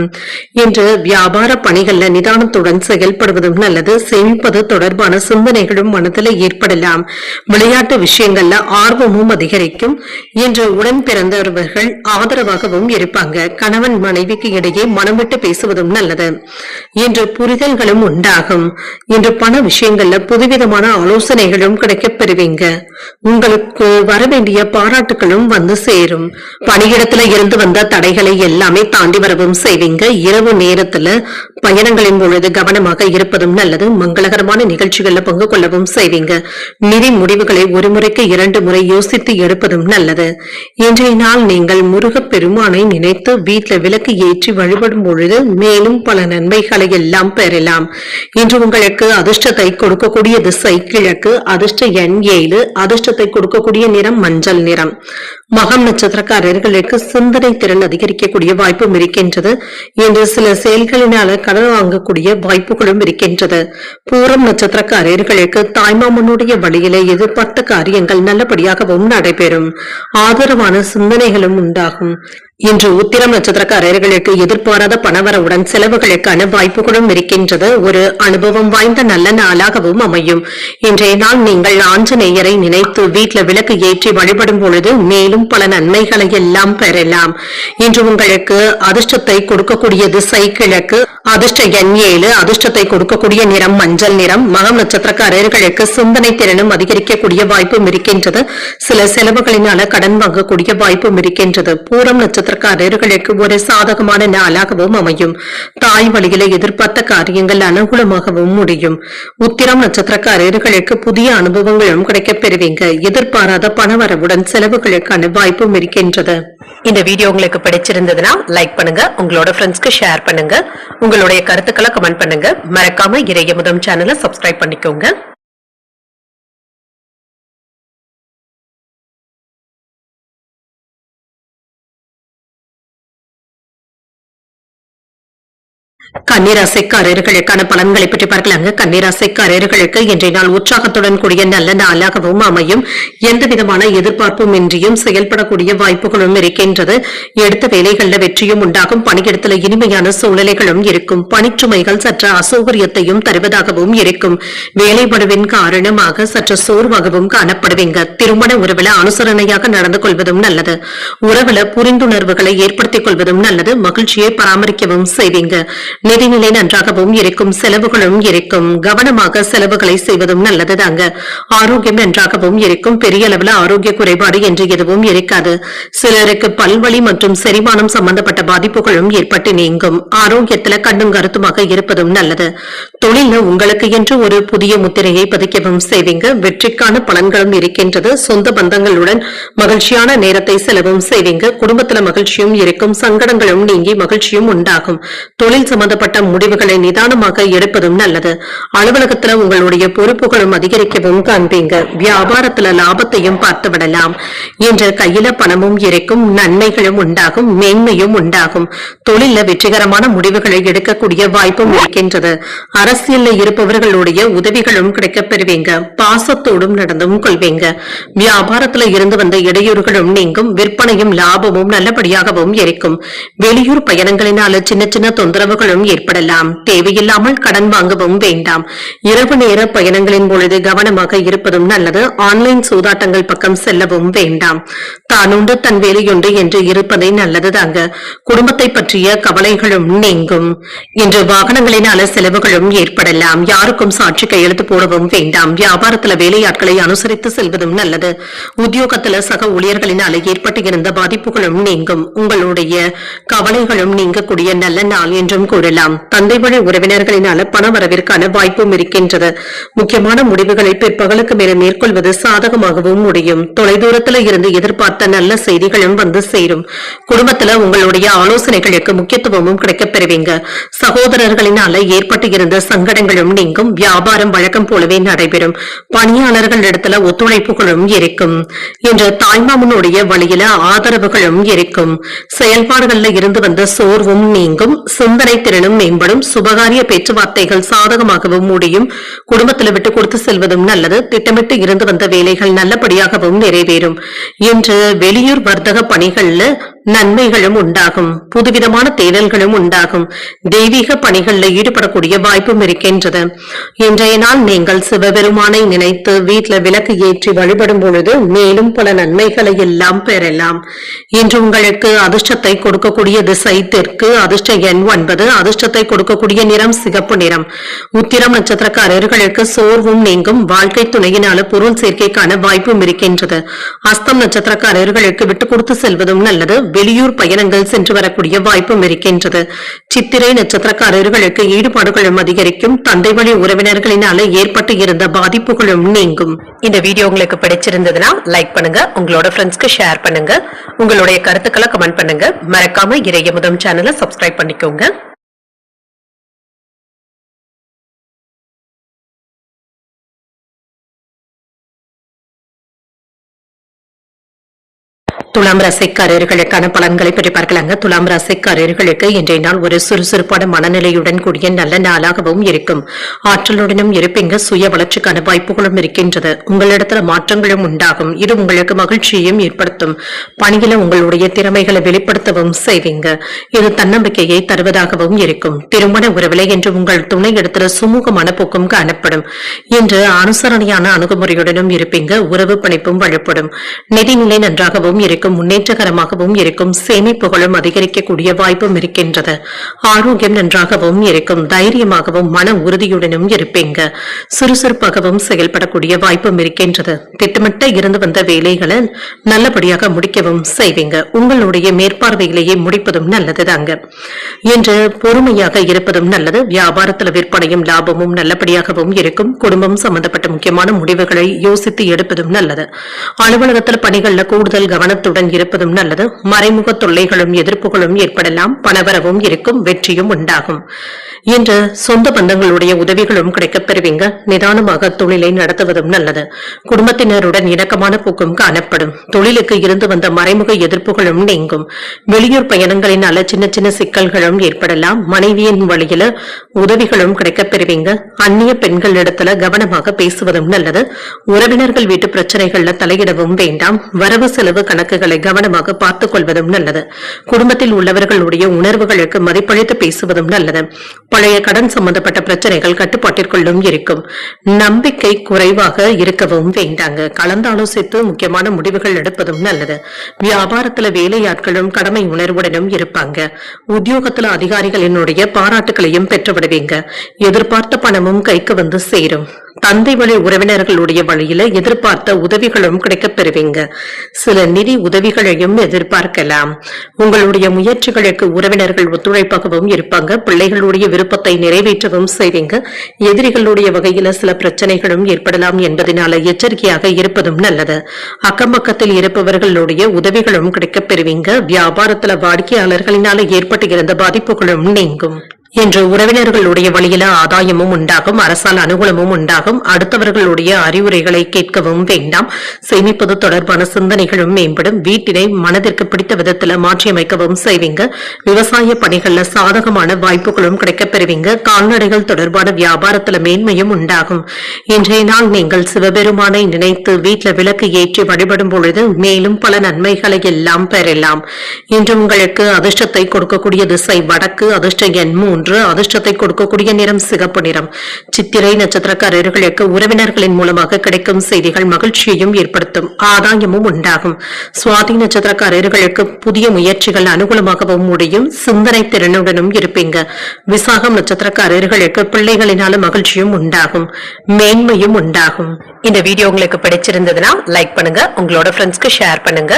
இன்று வியாபார பணிகள்ல நிதானத்துடன் செயல்படுவதும் நல்லது. சேமிப்பது தொடர்பான சிந்தனைகளும் மனதில் ஏற்படலாம். விளையாட்டு விஷயங்கள்ல ஆர்வமும் அதிகரிக்கும். இன்று உடன் பிறந்தவர்கள் ஆதரவாகவும் இருப்பாங்க. கணவன் மனைவிக்கு இடையே மனம் விட்டு பேசுவதும் நல்லது. இன்று புரிதல்களும் உண்டாகும். இன்று பண விஷயங்கள்ல புதுவிதமான ஆலோசனைகளும் கிடைக்கப் பெறுவீங்க. உங்களுக்கு வரவேண்டிய பாராட்டுகளும் வந்து சேரும். பணியிடத்துல இருந்து வந்த தடைகளை எல்லாமே தாண்டி வரவும் செய்வீங்க. இரவு நேரத்துல பயணங்களின் பொழுது கவனமாக இருப்பதும் நல்லது. மங்களகரமான நிகழ்ச்சிகள்ல பங்கு கொள்ளவும் செய்வீங்க. நிதி முடிவுகளை ஒரு முறைக்கு 2 முறை யோசித்து எடுப்பதும் நல்லது. இன்றைய நாள் நீங்கள் முருகப் பெருமானை நினைத்து வீட்டுல விளக்கு ஏற்றி வழிபடும் பொழுது மேலும் பல நன்மைகளை எல்லாம் பெறலாம். இன்று உங்களுக்கு அதிர்ஷ்டத்தை கொடுக்கக்கூடிய திசை கிழக்கு. அதிர்ஷ்ட எண் 7. அதிர்ஷ்டத்தை கொடுக்கக்கூடிய நிறம் மஞ்சள் நிறம். மகம் நட்சத்திரக்காரர்களுக்கு சிந்தனை திறன் அதிகரிக்கக்கூடிய வாய்ப்பும் இருக்கின்றது. இன்று சில செயல்களினால கடன் வாங்கக்கூடிய வாய்ப்புகளும் இருக்கின்றது. பூரம் நட்சத்திரக்காரர்களுக்கு தாய்மாமனுடைய வழியில எதிர்பார்த்த காரியங்கள் நல்லபடியாகவும் நடைபெறும். ஆதரவான சிந்தனைகளும் உண்டாகும். இன்று உத்திரம் நட்சத்திரக்காரர்களுக்கு எதிர்பாராத பணவரவுடன் செலவுகளுக்கான வாய்ப்புகளும் இருக்கின்றது. ஒரு அனுபவம் வாய்ந்த நல்ல நாளாகவும் அமையும். இன்றைய நாள் நீங்கள் ஆஞ்சநேயரை நினைத்து வீட்டில் விளக்கு ஏற்றி வழிபடும் பொழுது மேலும் பல நன்மைகளை எல்லாம் பெறலாம். இன்று உங்களுக்கு அதிர்ஷ்டத்தை கொடுக்கக்கூடிய திசை கிழக்கு. அதிர்ஷ்ட எண் 7. அதிர்ஷ்டத்தை கொடுக்கக்கூடிய நிறம் மஞ்சள் நிறம். மகம் நட்சத்திரக்காரர்களுக்கு சிந்தனை திறனும் அதிகரிக்கக்கூடிய வாய்ப்பும் இருக்கின்றது. சில செலவுகளினால கடன் வாங்கக்கூடிய வாய்ப்பும் இருக்கின்றது. பூரம் நட்சத்திரக்காரர்களுக்கு ஒரு சாதகமான நாளாகவும் அமையும். தாய் வழியில எதிர்பார்த்த காரியங்கள் அனுகூலமாகவும் முடியும். உத்திரம் நட்சத்திரக்காரர்களுக்கு புதிய அனுபவங்களும் கிடைக்கப் பெறுவீங்க. எதிர்பாராத பணவரவுடன் செலவுகளுக்கான வாய்ப்பும் இருக்கின்றது. இந்த வீடியோ உங்களுக்கு பிடிச்சிருந்ததுன்னா லைக் பண்ணுங்க. உங்களோட ஃப்ரெண்ட்ஸ்க்கு ஷேர் பண்ணுங்க. உங்களுடைய கருத்துக்களை கமெண்ட் பண்ணுங்க. மறக்காம இறையமுதம் சேனலை சப்ஸ்கிரைப் பண்ணிக்கோங்க. கன்னிராசிக்காரர்களுக்கான பலன்களை பற்றி பார்க்கலாங்க. கன்னிராசிக்காரர்களுக்கு இன்றைய நாள் உற்சாகத்துடன் கூடிய நல்ல நாளாகவும் அமையும். எந்த விதமான எதிர்பார்ப்பும் இன்றியும் செயல்படக்கூடிய வாய்ப்புகளும் இருக்கின்றது. எடுத்த வேலைகள்ல வெற்றியும் உண்டாகும். பணியிடத்துல இனிமையான சூழ்நிலைகளும் இருக்கும். பணிச்சுமைகள் சற்று அசௌகரியத்தையும் தருவதாகவும் இருக்கும். வேலைப்படுவின் காரணமாக சற்று சோர்வாகவும் காணப்படுவீங்க. திருமண உறவுல அனுசரணையாக நடந்து கொள்வதும் நல்லது. உறவுல புரிந்துணர்வுகளை ஏற்படுத்திக் கொள்வதும் நல்லது. மகிழ்ச்சியை பராமரிக்கவும் செய்வீங்க. நிதிநிலை நன்றாகவும் இருக்கும். செலவுகளும் இருக்கும். கவனமாக செலவுகளை செய்வதும் நல்லதுதாங்க. ஆரோக்கியம் நன்றாகவும் இருக்கும். பெரிய அளவில் ஆரோக்கிய குறைபாடு என்று எதுவும் இருக்காது. சிலருக்கு பல்வலி மற்றும் செரிமானம் சம்பந்தப்பட்ட பாதிப்புகளும் ஏற்பட்டு நீங்கும். ஆரோக்கியத்துல கண்ணும் கருத்துமாக இருப்பதும் நல்லது. தொழில உங்களுக்கு என்று ஒரு புதிய முத்திரையை பதிக்கவும் செய்வீங்க. வெற்றிக்கான பலன்களும் இருக்கின்றது. சொந்த பந்தங்களுடன் மகிழ்ச்சியான நேரத்தை செலவும் செய்வீங்க. குடும்பத்துல மகிழ்ச்சியும் இருக்கும். சங்கடங்களும் நீங்கி மகிழ்ச்சியும் உண்டாகும். தொழில் சம்பந்த சம்பந்தப்பட்ட முடிவுகளை நிதானமாக எடுப்பதும் நல்லது. அலுவலகத்துல உங்களுடைய பொறுப்புகளும் அதிகரிக்கவும் காண்பீங்க. வியாபாரத்துல லாபத்தையும் பார்த்து விடலாம். இன்று கையில பணமும் இருக்கும், நன்மைகளும் உண்டாகும், மேன்மையும் உண்டாகும். தொழில வெற்றிகரமான முடிவுகளை எடுக்கக்கூடிய வாய்ப்பும் இருக்கின்றது. அரசியல்ல இருப்பவர்களுடைய உதவிகளும் கிடைக்கப் பெறுவீங்க. பாசத்தோடும் நடந்தும் கொள்வீங்க. வியாபாரத்துல இருந்து வந்த இடையூறுகளும் நீங்கும். விற்பனையும் லாபமும் நல்லபடியாகவும் இருக்கும். வெளியூர் பயணங்களினால சின்ன சின்ன தொந்தரவுகளும் ஏற்படலாம். தேவையில்லாமல் கடன் வாங்கவும் வேண்டாம். இரவு நேர பயணங்களின் பொழுது கவனமாக இருப்பதும் நல்லது. ஆன்லைன் சூதாட்டங்கள் பக்கம் செல்லவும் வேண்டாம். தானுண்டு தன் வேலையுண்டு என்று இருப்பதை நல்லதுதாங்க. குடும்பத்தை பற்றிய கவலைகளும் நீங்கும். இன்று வாகனங்களினால செலவுகளும் ஏற்படலாம். யாருக்கும் சாட்சி கையெழுத்து போடவும் வேண்டாம். வியாபாரத்துல வேலையாட்களை அனுசரித்து செல்வதும் நல்லது. உத்தியோகத்துல சக ஊழியர்களினால ஏற்பட்டு இருந்த பாதிப்புகளும் நீங்கும். உங்களுடைய கவலைகளும் நீங்கக்கூடிய நல்ல நாள் என்றும் கூறலாம். தந்தை வழி உறவினர்களினால பண வரவிற்கான வாய்ப்பும் இருக்கின்றது. முக்கியமான முடிவுகளை பிற்பகலுக்கு மேல மேற்கொள்வது சாதகமாகவும் முடியும். தொலைதூரத்துல இருந்து எதிர்பார்த்த நல்ல செய்திகளும் வந்து சேரும். குடும்பத்துல உங்களுடைய ஆலோசனைகளுக்கு முக்கியத்துவமும் கிடைக்கப் பெறுவீங்க. சகோதரர்களினால ஏற்பட்டு இருந்த சங்கடங்களும் நீங்கும். வியாபாரம் வழக்கம் போலவே நடைபெறும். பணியாளர்கள் இடத்துல ஒத்துழைப்புகளும் இருக்கும். இன்று தாய்மாமனுடைய வழியில ஆதரவுகளும் இருக்கும். செயல்பாடுகள்ல இருந்து வந்த சோர்வும் நீங்கும். சிந்தனை திறனும் மேம்படும். சுபகாரிய பேச்சுவார்த்தைகள் சாதகமாகவும் முடியும். குடும்பத்தில் விட்டு கொடுத்து செல்வதும் நல்லது. திட்டமிட்டு இருந்து வந்த வேலைகள் நல்லபடியாகவும் நிறைவேறும். இன்று வெளியூர் வர்த்தக பணிகள்ல நன்மைகளும் உண்டாகும். புதுவிதமான தேடல்களும் உண்டாகும். தெய்வீக பணிகள்ல ஈடுபடக்கூடிய வாய்ப்பும் இருக்கின்றது. இன்றைய நாள் நீங்கள் சிவபெருமானை நினைத்து வீட்டுல விளக்கு ஏற்றி வழிபடும் பொழுது மேலும் பல நன்மைகளை எல்லாம் பெறலாம். இன்று உங்களுக்கு அதிர்ஷ்டத்தை கொடுக்கக்கூடிய திசை தெற்கு. அதிர்ஷ்ட எண் 9. அதிர்ஷ்டத்தை கொடுக்கக்கூடிய நிறம் சிகப்பு நிறம். உத்திரம் நட்சத்திரக்காரர்களுக்கு சோர்வும் நீங்கும். வாழ்க்கை துணையினால பொருள் சேர்க்கைக்கான வாய்ப்பும் இருக்கின்றது. அஸ்தம் நட்சத்திரக்காரர்களுக்கு விட்டுக் கொடுத்து செல்வதும் நல்லது. வெளியூர் பயணங்கள் சென்று வரக்கூடிய வாய்ப்பும் இருக்கின்றது. சித்திரை நட்சத்திரக்காரர்களுக்கு ஈடுபாடுகளும் அதிகரிக்கும். தந்தை வழி உறவினர்களினால ஏற்பட்டு இருந்த பாதிப்புகளும் நீங்கும். இந்த வீடியோ உங்களுக்கு பிடிச்சிருந்ததுன்னா லைக் பண்ணுங்க. உங்களோட ஃப்ரெண்ட்ஸ்க்கு ஷேர் பண்ணுங்க. உங்களுடைய கருத்துக்களை கமெண்ட் பண்ணுங்க. மறக்காம இறையமுதம் சேனலை சப்ஸ்கிரைப் பண்ணிக்கோங்க. துலாம் ராசிக்காரர்களுக்கான பலன்களை பற்றி பார்க்கலாங்க. துலாம் ராசிக்காரர்களுக்கு இன்றைய நாள் ஒரு சுறுசுறுப்பான மனநிலையுடன் கூடிய நல்ல நாளாகவும் இருக்கும். ஆற்றலுடனும் இருப்பீங்க. சுய வளர்ச்சிக்கான வாய்ப்புகளும் இருக்கின்றது. உங்களிடத்துல மாற்றங்களும் உண்டாகும். இது உங்களுக்கு மகிழ்ச்சியையும் ஏற்படுத்தும். பணியில உங்களுடைய திறமைகளை வெளிப்படுத்தவும் செய்வீங்க. இது தன்னம்பிக்கையை தருவதாகவும் இருக்கும். திருமண உறவிலை என்று உங்கள் துணை இடத்துல சுமூகமான போக்கும் காணப்படும். இன்று அனுசரணையான அணுகுமுறையுடனும் இருப்பீங்க. உறவு பணிப்பும் வலுப்படும். நிதிநிலை நன்றாகவும் இருக்கும். முன்னேற்றகரமாகவும் இருக்கும். சேமிப்புகளும் அதிகரிக்கக்கூடிய வாய்ப்பும் இருக்கின்றது. ஆரோக்கியம் நன்றாகவும் இருக்கும். தைரியமாகவும் மன உறுதியுடனும் இருப்பீங்க. சுறுசுறுப்பாகவும் செயல்படக்கூடிய வாய்ப்பும் இருக்கின்றது. திட்டமிட்ட இருந்து வந்த வேலைகளை நல்லபடியாக முடிக்கவும் செய்வீங்க. உங்களுடைய மேற்பார்வையிலேயே முடிப்பதும் நல்லதுதாங்க. இன்று பொறுமையாக இருப்பதும் நல்லது. வியாபாரத்தில் விற்பனையும் லாபமும் நல்லபடியாகவும் இருக்கும். குடும்பம் சம்பந்தப்பட்ட முக்கியமான முடிவுகளை யோசித்து எடுப்பதும் நல்லது. அலுவலகத்தில் பணிகள்ல கூடுதல் கவனத்துடன் இருப்பதும் நல்லது. மறைமுக தொல்லைகளும் எதிர்ப்புகளும் ஏற்படலாம். பணவரவும் இருக்கும். வெற்றியும் உண்டாகும். இன்று சொந்த பந்தங்களுடைய உதவிகளும் கிடைக்கப் பெறுவீங்க. நிதானமாக தொழிலை நடத்துவதும் நல்லது. குடும்பத்தினருடன் இணக்கமான போக்கும் காணப்படும். தொழிலுக்கு இருந்து வந்த மறைமுக எதிர்ப்புகளும் நீங்கும். வெளியூர் பயணங்களினால சின்ன சின்ன சிக்கல்களும் ஏற்படலாம். மனைவியின் வழியில உதவிகளும் கிடைக்கப் பெறுவீங்க. அந்நிய பெண்கள் இடத்துல கவனமாக பேசுவதும் நல்லது. உறவினர்கள் வீட்டு பிரச்சனைகள்ல தலையிடவும் வேண்டாம். வரவு செலவு கணக்குகளை கவனமாக பார்த்துக் கொள்வதும் நல்லது. குடும்பத்தில் உள்ளவர்களுடைய உணர்வுகளுக்கு மதிப்பளித்து பேசுவதும் நல்லது. பழைய கடன் சம்பந்தப்பட்ட பிரச்சனைகள் கட்டுப்பாட்டிற்குள்ளும் இருக்கும். நம்பிக்கை குறைவாக இருக்கவும் வேண்டாங்க. கலந்தாலோசித்து முக்கியமான முடிவுகள் எடுப்பதும் நல்லது. வியாபாரத்துல வேலையாட்களும் கடமை உணர்வுடனும் இருப்பாங்க. உத்தியோகத்துல அதிகாரிகளினுடைய பாராட்டுகளையும் பெற்றுவிடுவீங்க. எதிர்பார்த்த பணமும் கைக்கு வந்து சேரும். தந்தை வழி உறவினர்களுடைய வழியில எதிர்பார்த்த உதவிகளும் கிடைக்கப் பெறுவீங்க. சில நிதி உதவிகளையும் எதிர்பார்க்கலாம். உங்களுடைய முயற்சிகளுக்கு உறவினர்கள் ஒத்துழைப்பாகவும் இருப்பாங்க. பிள்ளைகளுடைய விருப்பத்தை நிறைவேற்றவும் செய்வீங்க. எதிரிகளுடைய வகையில சில பிரச்சனைகளும் ஏற்படலாம் என்பதனால எச்சரிக்கையாக இருப்பதும் நல்லது. அக்கம் பக்கத்தில் இருப்பவர்களுடைய உதவிகளும் கிடைக்கப் பெறுவீங்க. வியாபாரத்துல வாடிக்கையாளர்களினால ஏற்பட்டு இருந்த பாதிப்புகளும் நீங்கும். என்று உறவினர்களுடைய வழியில ஆதாயமும் உண்டாகும், அரசால் அனுகூலமும் உண்டாகும். அடுத்தவர்களுடைய அறிவுரைகளை கேட்கவும் வேண்டாம். சேமிப்பது தொடர்பான சிந்தனைகளும் மேம்படும். வீட்டினை மனதிற்கு பிடித்த விதத்துல மாற்றியமைக்கவும் செய்வீங்க. விவசாய பணிகள்ல சாதகமான வாய்ப்புகளும் கிடைக்கப் பெறுவீங்க. கால்நடைகள் தொடர்பான வியாபாரத்துல மேன்மையும் உண்டாகும். இன்றைய நாள் நீங்கள் சிவபெருமானை நினைத்து வீட்டில் விளக்கு ஏற்றி வழிபடும் பொழுது மேலும் பல நன்மைகளை எல்லாம் பெறலாம். இன்று உங்களுக்கு அதிர்ஷ்டத்தை கொடுக்கக்கூடிய திசை வடக்கு, அதிர்ஷ்ட எண் 3, அதிர்ஷ்டத்தை கொடுக்கக்கூடிய நிறம் சிகப்பு நிறம். சித்திரை நட்சத்திரக்காரர்களுக்கு உறவினர்களின் மூலமாக கிடைக்கும் செய்திகள் மகிழ்ச்சியையும் ஏற்படுத்தும், ஆதாயமும் உண்டாகும். சுவாதி நட்சத்திரக்காரர்களுக்கு புதிய முயற்சிகள் அனுகூலமாகவும் முடியும், சிந்தனை திறனுடனும் இருப்பீங்க. விசாகம் நட்சத்திரக்காரர்களுக்கு பிள்ளைகளினால மகிழ்ச்சியும் உண்டாகும், மேன்மையும் உண்டாகும். இந்த வீடியோ உங்களுக்கு பிடிச்சிருந்ததுன்னா லைக் பண்ணுங்க, உங்களோட ஃப்ரெண்ட்ஸ்க்கு ஷேர் பண்ணுங்க,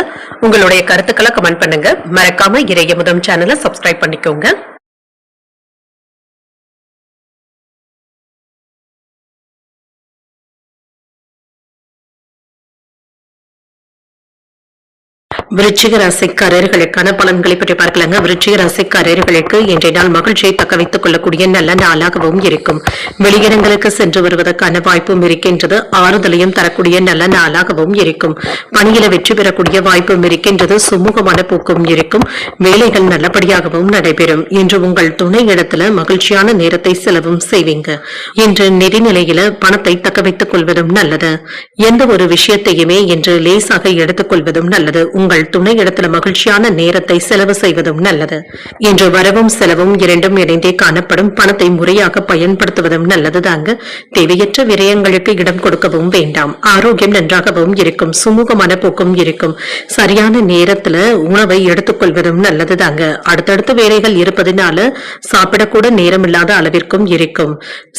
உங்களுடைய கருத்துக்களை கமெண்ட் பண்ணுங்க. மறக்காம இறையமுதம் சேனலை சப்ஸ்கிரைப் பண்ணிக்கோங்க. விருச்சிக ராசிக்காரர்களுக்கான பலன்களை பற்றி பார்க்கலாங்க. விருச்சிக ராசிக்காரர்களுக்கு இன்றைய நாள் மகிழ்ச்சியை தக்க வைத்துக் கொள்ளக்கூடிய நல்ல நாளாகவும் இருக்கும். வெளியிடங்களுக்கு சென்று வருவதற்கான வாய்ப்பும் இருக்கின்றது. ஆறுதலையும் தரக்கூடிய நல்ல நாளாகவும் இருக்கும். பணியில வெற்றி பெறக்கூடிய வாய்ப்பும் இருக்கின்றது. சுமூகமான போக்கும் இருக்கும். வேலைகள் நல்லபடியாகவும் நடைபெறும். இன்று உங்கள் துணை இடத்துல மகிழ்ச்சியான நேரத்தை செலவும் செய்வீங்க. இன்று நிதிநிலையில பணத்தை தக்க வைத்துக் கொள்வதும் நல்லது. எந்த ஒரு விஷயத்தையுமே இன்று லேசாக எடுத்துக் கொள்வதும் நல்லது. உங்கள் துணை இடத்துல மகிழ்ச்சியான நேரத்தை செலவு செய்வதும் நல்லது. இன்று வரவும் செலவும் இரண்டும் இணைந்தே காணப்படும். பணத்தை முறையாக பயன்படுத்துவதும் நல்லது தாங்க. தேவையற்ற விரயங்களுக்கு இடம் கொடுக்கவும் வேண்டாம். ஆரோக்கியம் நன்றாகவும் இருக்கும். சுமூகமான போக்கும் இருக்கும். சரியான நேரத்துல உணவை எடுத்துக்கொள்வதும் நல்லது தாங்க. அடுத்தடுத்த வேலைகள் இருப்பதனால சாப்பிடக்கூட நேரம் இல்லாத அளவிற்கும் இருக்கும்.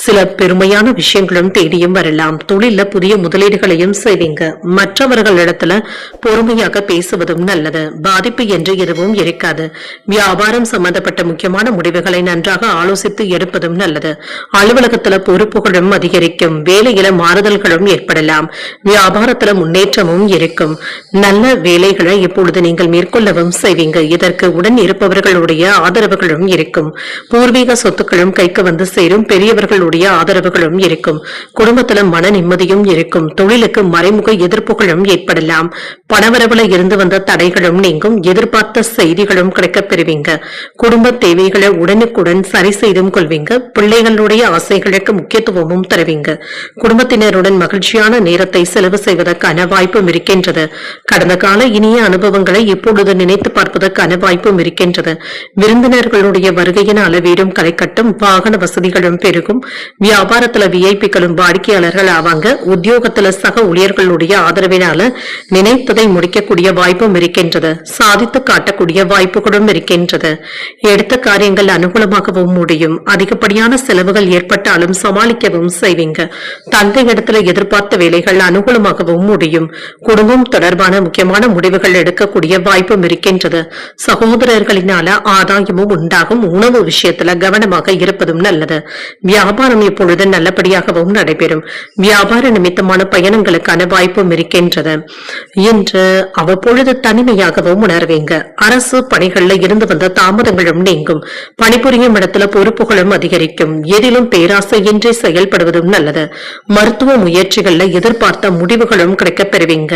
சில பெருமையான விஷயங்களும் தேடியும் வரலாம். தொழில புதிய முதலீடுகளையும் செய்வீங்க. மற்றவர்களிடத்துல பொறுமையாக பேசுவதும் நல்லது. பாதிப்பு என்று எதுவும் இருக்காது. வியாபாரம் சம்பந்தப்பட்ட முக்கியமான முடிவுகளை நன்றாக ஆலோசித்து எடுப்பதும் நல்லது. அலுவலகத்துல பொறுப்புகளும் அதிகரிக்கும். வேலையில மாறுதல்களும் ஏற்படலாம். வியாபாரத்துல முன்னேற்றமும் இருக்கும். நல்ல வேலைகளை இப்பொழுது நீங்கள் மேற்கொள்ளவும் செய்வீங்க. இதற்கு உடன் இருப்பவர்களுடைய ஆதரவுகளும் இருக்கும். பூர்வீக சொத்துக்களும் கைக்கு வந்து சேரும். பெரியவர்களுடைய ஆதரவுகளும் இருக்கும். குடும்பத்துல மன நிம்மதியும் இருக்கும். தொழிலுக்கு மறைமுக எதிர்ப்புகளும் ஏற்படலாம். பணவரவுல இருந்து வந்த தடைகளும் நீங்கும். எதிர்பார்த்த செய்திகளும் கிடைக்கப் பெறுவீங்க. குடும்ப தேவைகளை உடனுக்குடன் சரி செய்தும் கொள்வீங்க. பிள்ளைகளுடைய ஆசைகளுக்கு முக்கியத்துவமும் தருவீங்க. குடும்பத்தினருடன் மகிழ்ச்சியான நேரத்தை செலவு செய்வதற்கான வாய்ப்பும் இருக்கின்றது. கடந்த கால இனிய அனுபவங்களை இப்பொழுது நினைத்து பார்ப்பதற்கான வாய்ப்பும் இருக்கின்றது. விருந்தினர்களுடைய வருகையினால வீடும் களை கட்டும். வாகன வசதிகளும் பெருகும். வியாபாரத்துல விஐபிக்களும் வாடிக்கையாளர்கள் ஆவாங்க. உத்தியோகத்துல சக ஊழியர்களுடைய ஆதரவினால நினைத்ததை முடிக்கக்கூடிய வாய்ப்பும் இருக்கின்றது. சாதித்து காட்டக்கூடிய வாய்ப்புகளும் இருக்கின்றது. எடுத்த காரியங்கள் அனுகூலமாகவும் முடியும். அதிகப்படியான செலவுகள் ஏற்பட்டாலும் சமாளிக்கவும் செய்வீங்க. தந்தை இடத்துல எதிர்பார்த்த வேலைகள் அனுகூலமாகவும் முடியும். குடும்பம் தொடர்பான முக்கியமான முடிவுகள் எடுக்கக்கூடிய வாய்ப்பும் இருக்கின்றது. சகோதரர்களினால ஆதாயமும் உண்டாகும். உணவு விஷயத்துல கவனமாக இருப்பதும் நல்லது. வியாபாரம் இப்பொழுது நல்லபடியாகவும் நடைபெறும். வியாபார நிமித்தமான பயணங்களுக்கான வாய்ப்பும் இருக்கின்றது. இன்று அவ்வப்பொழுது தனிமையாகவும் உணர்வீங்க. அரசு பணிகள்ல இருந்து வந்த தாமதங்களும் நீங்கும். பணிபுரியும் இடத்துல பொறுப்புகளும் அதிகரிக்கும். எதிலும் பேராசையின்றி செயல்படுவதும் நல்லது. மருத்துவ முயற்சிகள்ல எதிர்பார்த்த முடிவுகளும் கிடைக்கப் பெறுவீங்க.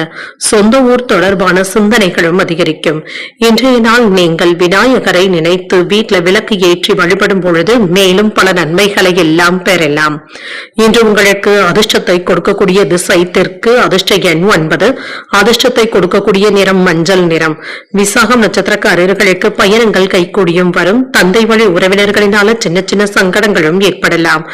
சொந்த ஊர் தொடர்பான சிந்தனைகளும் அதிகரிக்கும். இன்றைய நாள் நீங்கள் விநாயகரை நினைத்து வீட்டில் விளக்கு ஏற்றி வழிபடும் பொழுது மேலும் பல நன்மைகளை எல்லாம் பெறலாம். இன்று உங்களுக்கு அதிர்ஷ்டத்தை கொடுக்கக்கூடிய திசை தெற்கு, அதிர்ஷ்ட எண் 9, அதிர்ஷ்டத்தை கொடுக்கக்கூடிய நிறம் மஞ்சள் நிறம். விசாகம் நட்சத்திரக்காரர்களுக்கு பயணங்கள் கைகூடியும் வரும். தந்தை வழி உறவினர்களினால சின்ன சின்ன சங்கடங்களும் ஏற்படலாம்.